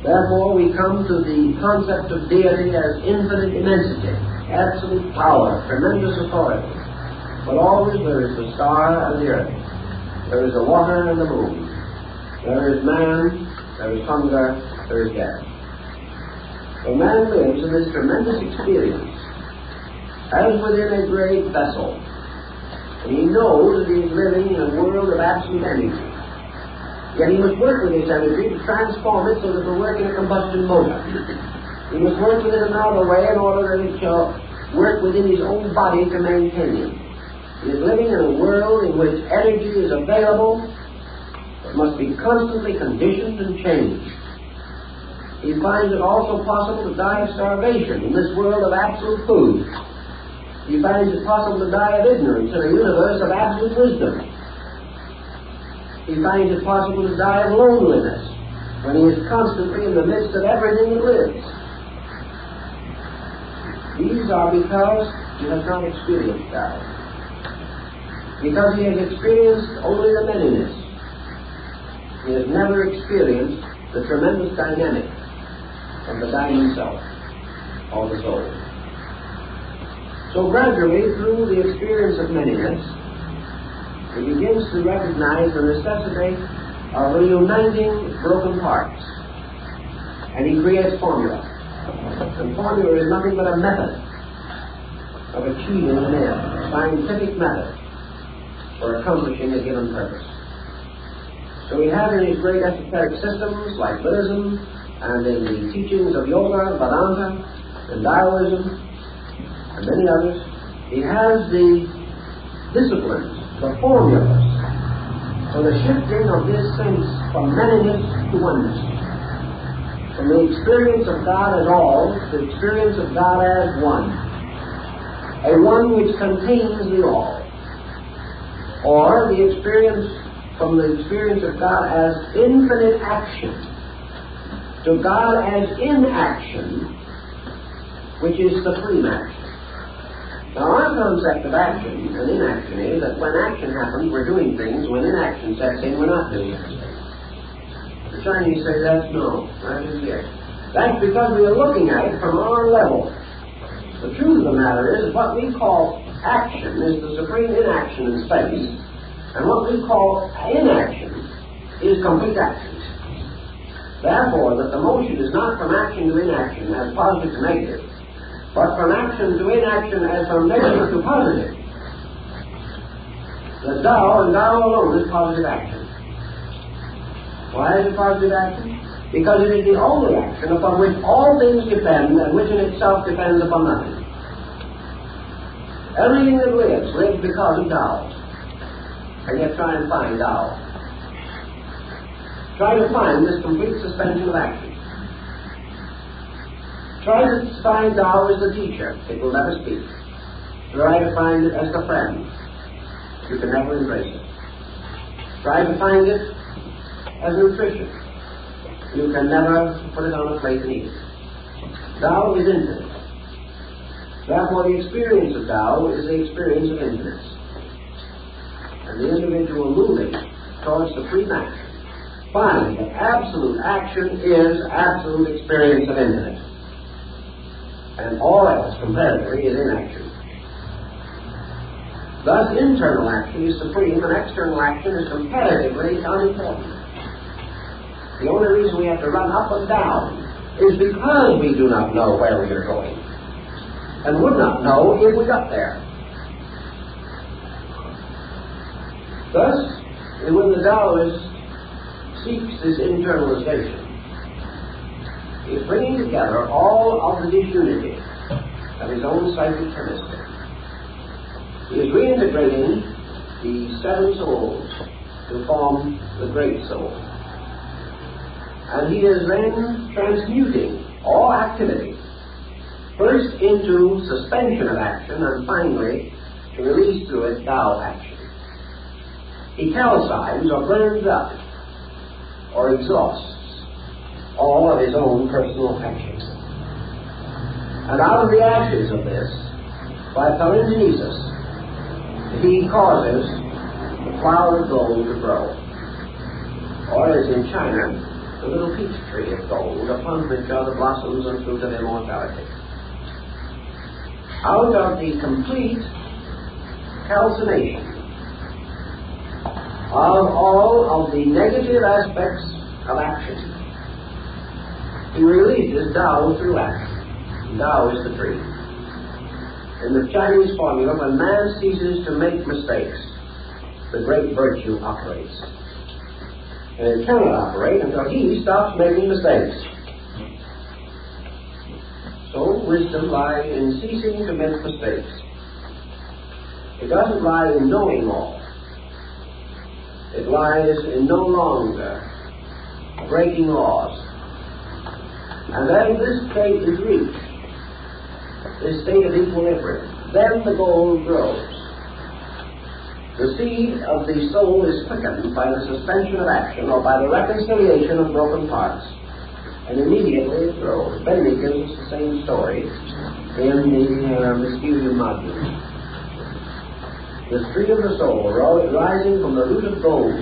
Therefore, we come to the concept of deity as infinite immensity, absolute power, tremendous authority. But always there is the star and the earth. There is the water and the moon. There is man, there is hunger, there is death. So man lives in this tremendous experience as within a great vessel. And he knows that he is living in a world of absolute energy. Yet he must work with this energy to transform it so that it will work in a combustion motor. He must work with it another way in order that it shall work within his own body to maintain him. He is living in a world in which energy is available, but must be constantly conditioned and changed. He finds it also possible to die of starvation in this world of absolute food. He finds it possible to die of ignorance in a universe of absolute wisdom. He finds it possible to die of loneliness when he is constantly in the midst of everything that lives. These are because he has not experienced God. Because he has experienced only the manyness. He has never experienced the tremendous dynamic of the dying self, or the soul. So gradually, through the experience of manyness, he begins to recognize the necessity of reuniting broken parts. And he creates formula. And formula is nothing but a method of achieving an end, a scientific method for accomplishing a given purpose. So we have in his great esoteric systems like Buddhism, and in the teachings of Yoga, Vedanta, and Taoism, and many others, he has the disciplines, the formulas, for the shifting of his sense from manyness to oneness, from the experience of God as all to the experience of God as one, a one which contains the all, or the experience from the experience of God as infinite action to God as inaction, which is supreme action. Now, our concept of action and inaction is that when action happens, we're doing things. When inaction sets in, we're not doing anything. The Chinese say that's no, that is it. That's because we are looking at it from our level. The truth of the matter is what we call action is the supreme inaction in space, and what we call inaction is complete action. Therefore, that the motion is not from action to inaction as positive to negative, but from action to inaction as from negative to positive. The Tao and Tao alone is positive action. Why is it positive action? Because it is the only action upon which all things depend and which in itself depends upon nothing. Everything that lives because of Tao. And yet try and find Tao. Try to find this complete suspension of action. Try to find Tao as the teacher. It will never speak. Try to find it as the friend. You can never embrace it. Try to find it as nutrition. You can never put it on a plate and eat it. Tao is infinite. Therefore, the experience of Tao is the experience of infinite. And the individual moving towards supreme action, finding that absolute action is absolute experience of infinite. And all else, comparatively, is inaction. Thus, internal action is supreme and external action is comparatively unimportant. The only reason we have to run up and down is because we do not know where we are going, and would not know if we got there. Thus, when the Taoist seeks this internalization, he is bringing together all of the disunity of his own psychic chemistry. He is reintegrating the seven souls to form the great soul. And he is then transmuting all activity, first into suspension of action, and finally to release through it Tao action. He calcines or burns up or exhausts all of his own personal actions. And out of the ashes of this, by palingenesis, he causes the flower of gold to grow. Or as in China, the little peach tree of gold upon which are the blossoms and fruit of immortality. Out of the complete calcination of all of the negative aspects of action, he releases Tao through action. Tao is the tree. In the Chinese formula, when man ceases to make mistakes, the great virtue operates. And it cannot operate until he stops making mistakes. So wisdom lies in ceasing to make mistakes. It doesn't lie in knowing all. It lies in no longer breaking laws. And then this state is reached, this state of equilibrium, then the gold grows. The seed of the soul is quickened by the suspension of action or by the reconciliation of broken parts, and immediately it grows. Bentley gives us the same story in the Mysterium Module. The tree of the soul rising from the root of gold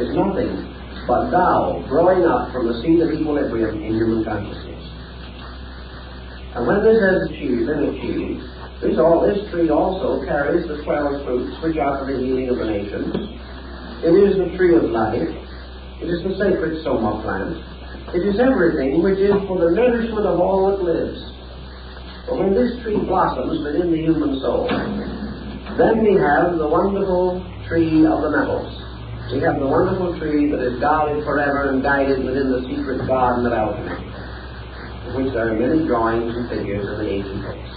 is nothing but Tao growing up from the seed of equilibrium in human consciousness. And when this has been achieved, this tree also carries the 12 fruits which are for the healing of the nations. It is the tree of life. It is the sacred soma plant. It is everything which is for the nourishment of all that lives. But when this tree blossoms within the human soul, then we have the wonderful tree of the metals. We have the wonderful tree that is guarded forever and guided within the secret garden of alchemy, in which there are many drawings and figures in the ancient books.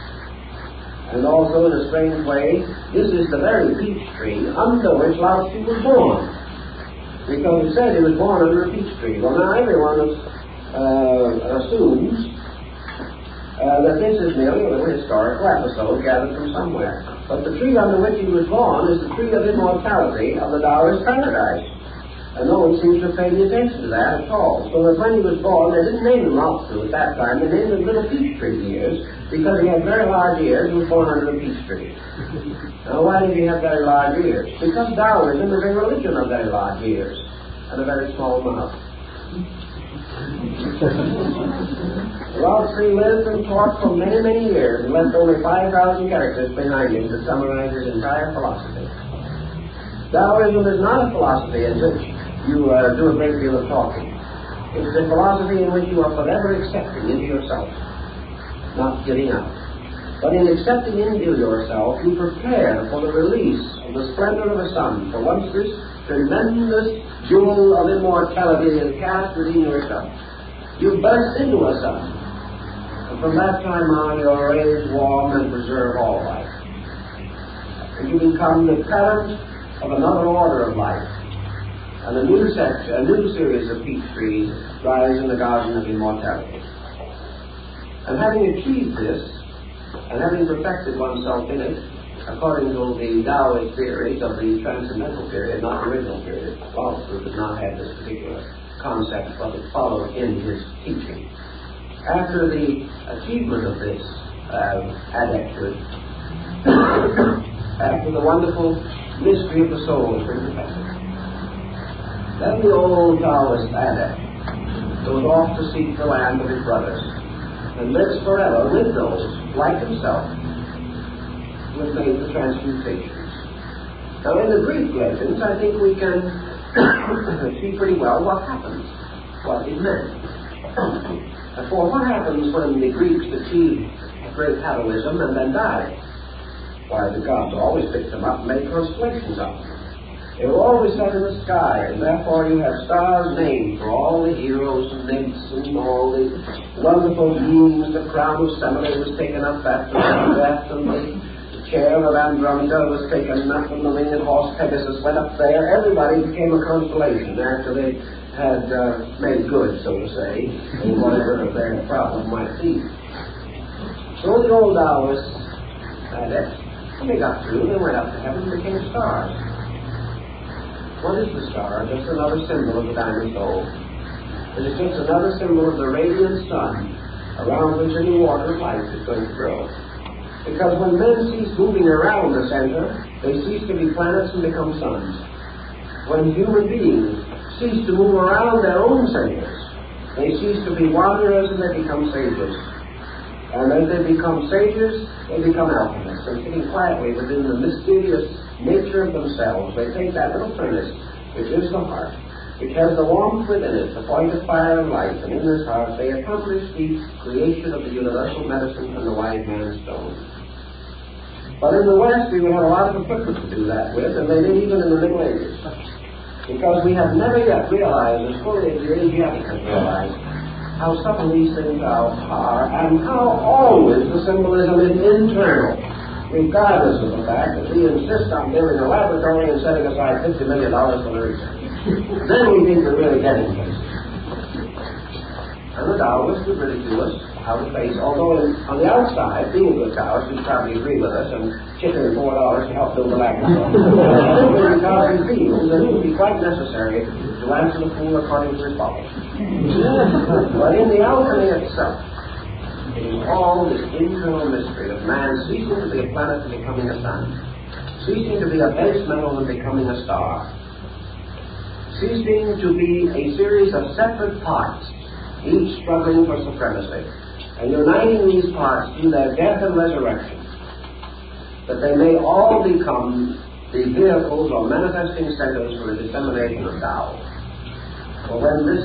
And also, in a strange way, this is the very peach tree under which Lao Tzu was born. Because he said he was born under a peach tree. Well, now everyone assumes that this is merely a little historical episode gathered from somewhere. But the tree under which he was born is the tree of immortality of the Taoist paradise. And no one seems to pay any attention to that at all. So that when he was born, they didn't name him Lao Tzu at that time. They named him Little Peach Tree ears, because he had very large ears and was born under a peach tree. Now, why did he have very large ears? Because Taoism is a religion of very large ears and a very small mouth. Lao Tzu lived and taught for many, many years and left only 5,000 characters behind him to summarize his entire philosophy. Taoism is not a philosophy in which you do a great deal of talking. It is a philosophy in which you are forever accepting into yourself, not giving out. But in accepting into yourself, you prepare for the release of the splendor of the sun. For once this tremendous jewel of immortality is cast within yourself, you burst into a sun. And from that time on, you are raised, warm, and preserve all life. And you become the parent of another order of life. And a new series of peach trees rise in the garden of immortality. And having achieved this, and having perfected oneself in it, according to the Taoist theories of the transcendental period, not the original period, Lao Tzu did not have this particular concept, but it followed in his teaching. After the achievement of this adepthood, after the wonderful mystery of the soul has been perfected, then the old Taoist adept goes off to seek the land of his brothers and lives forever with those, like himself, who have made the transmutations. Now, in the Greek legends, I think we can see pretty well what happens, what it meant. For what happens when the Greeks achieved great heroism and then died? Why, the gods always picked them up and made constellations of them. They were always set in the sky, and therefore you have stars named for all the heroes and nymphs and all the wonderful beings. The crown of Semele was taken up after death, and the chair of Andromeda was taken up, and the winged horse Pegasus went up there. Everybody became a constellation after they had made good, so to say, in whatever their problem might be. So the old Taoists when they got through, they went up to heaven and became stars. What is the star? Just another symbol of the diamond soul. It is just another symbol of the radiant sun around which a new order of life is going to grow. Because when men cease moving around the center, they cease to be planets and become suns. When human beings cease to move around their own centers, they cease to be wanderers and they become sages. And as they become sages, they become alchemists. And sitting quietly within the mysterious nature of themselves, they take that little furnace, which is the heart, which has the warmth within it, the point of fire and life, and in this heart they accomplish the creation of the universal medicine and the wise man's stone. But in the West, we would have a lot of equipment to do that with, and they did even in the Middle Ages. Because we have never yet realized, as fully as the Asiatic has realized, how subtle these things are, and how always the symbolism is internal, regardless of the fact that we insist on building a laboratory and setting aside $50 million for the research. Then we think we're really getting places. And the Taoists would ridicule us how to face, although on the outside, being a good Taoist, you'd probably agree with us and chip in $4 to help build the laboratory. Because we feel that it would be quite necessary to answer the fool according to his folly. But in the alchemy itself, it is all this internal mystery of man ceasing to be a planet and becoming a sun, ceasing to be a base metal and becoming a star, ceasing to be a series of separate parts, each struggling for supremacy, and uniting these parts through their death and resurrection, that they may all become the vehicles or manifesting centers for the dissemination of Tao. For when this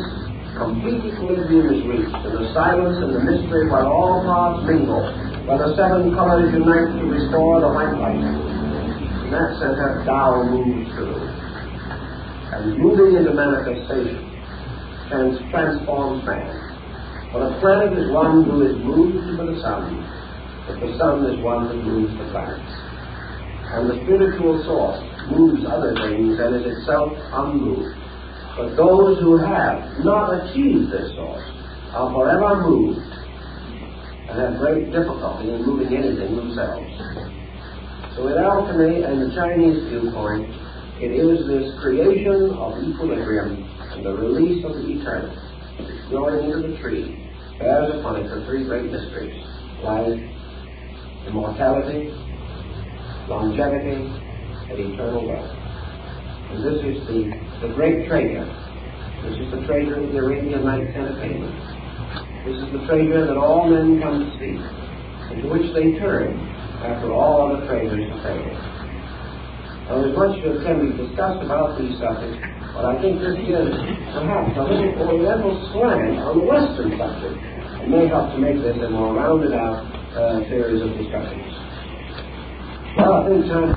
complete equilibrium is reached, in the silence and the mystery where all parts mingle, where the seven colors unite to restore the white light, in that center Tao moves through, and moving into manifestation transforms man. For the planet is one who is moved by the sun, but the sun is one that moves the planets. And the spiritual source moves other things and is itself unmoved. But those who have not achieved this source are forever moved and have great difficulty in moving anything themselves. So in alchemy and the Chinese viewpoint, it is this creation of equilibrium and the release of the eternal, growing into the tree, bears upon it the three great mysteries: life, immortality, longevity, and eternal wealth. And this is the great treasure. This is the treasure of the Arabian Nights entertainment. This is the treasure that all men come to seek, and to which they turn after all other treasures have failed. Now, there's much that can be discussed about these subjects, but I think this gives perhaps a little oriental slant on the Western subject. It may help to make this a more rounded out series of discussions. Well, I think time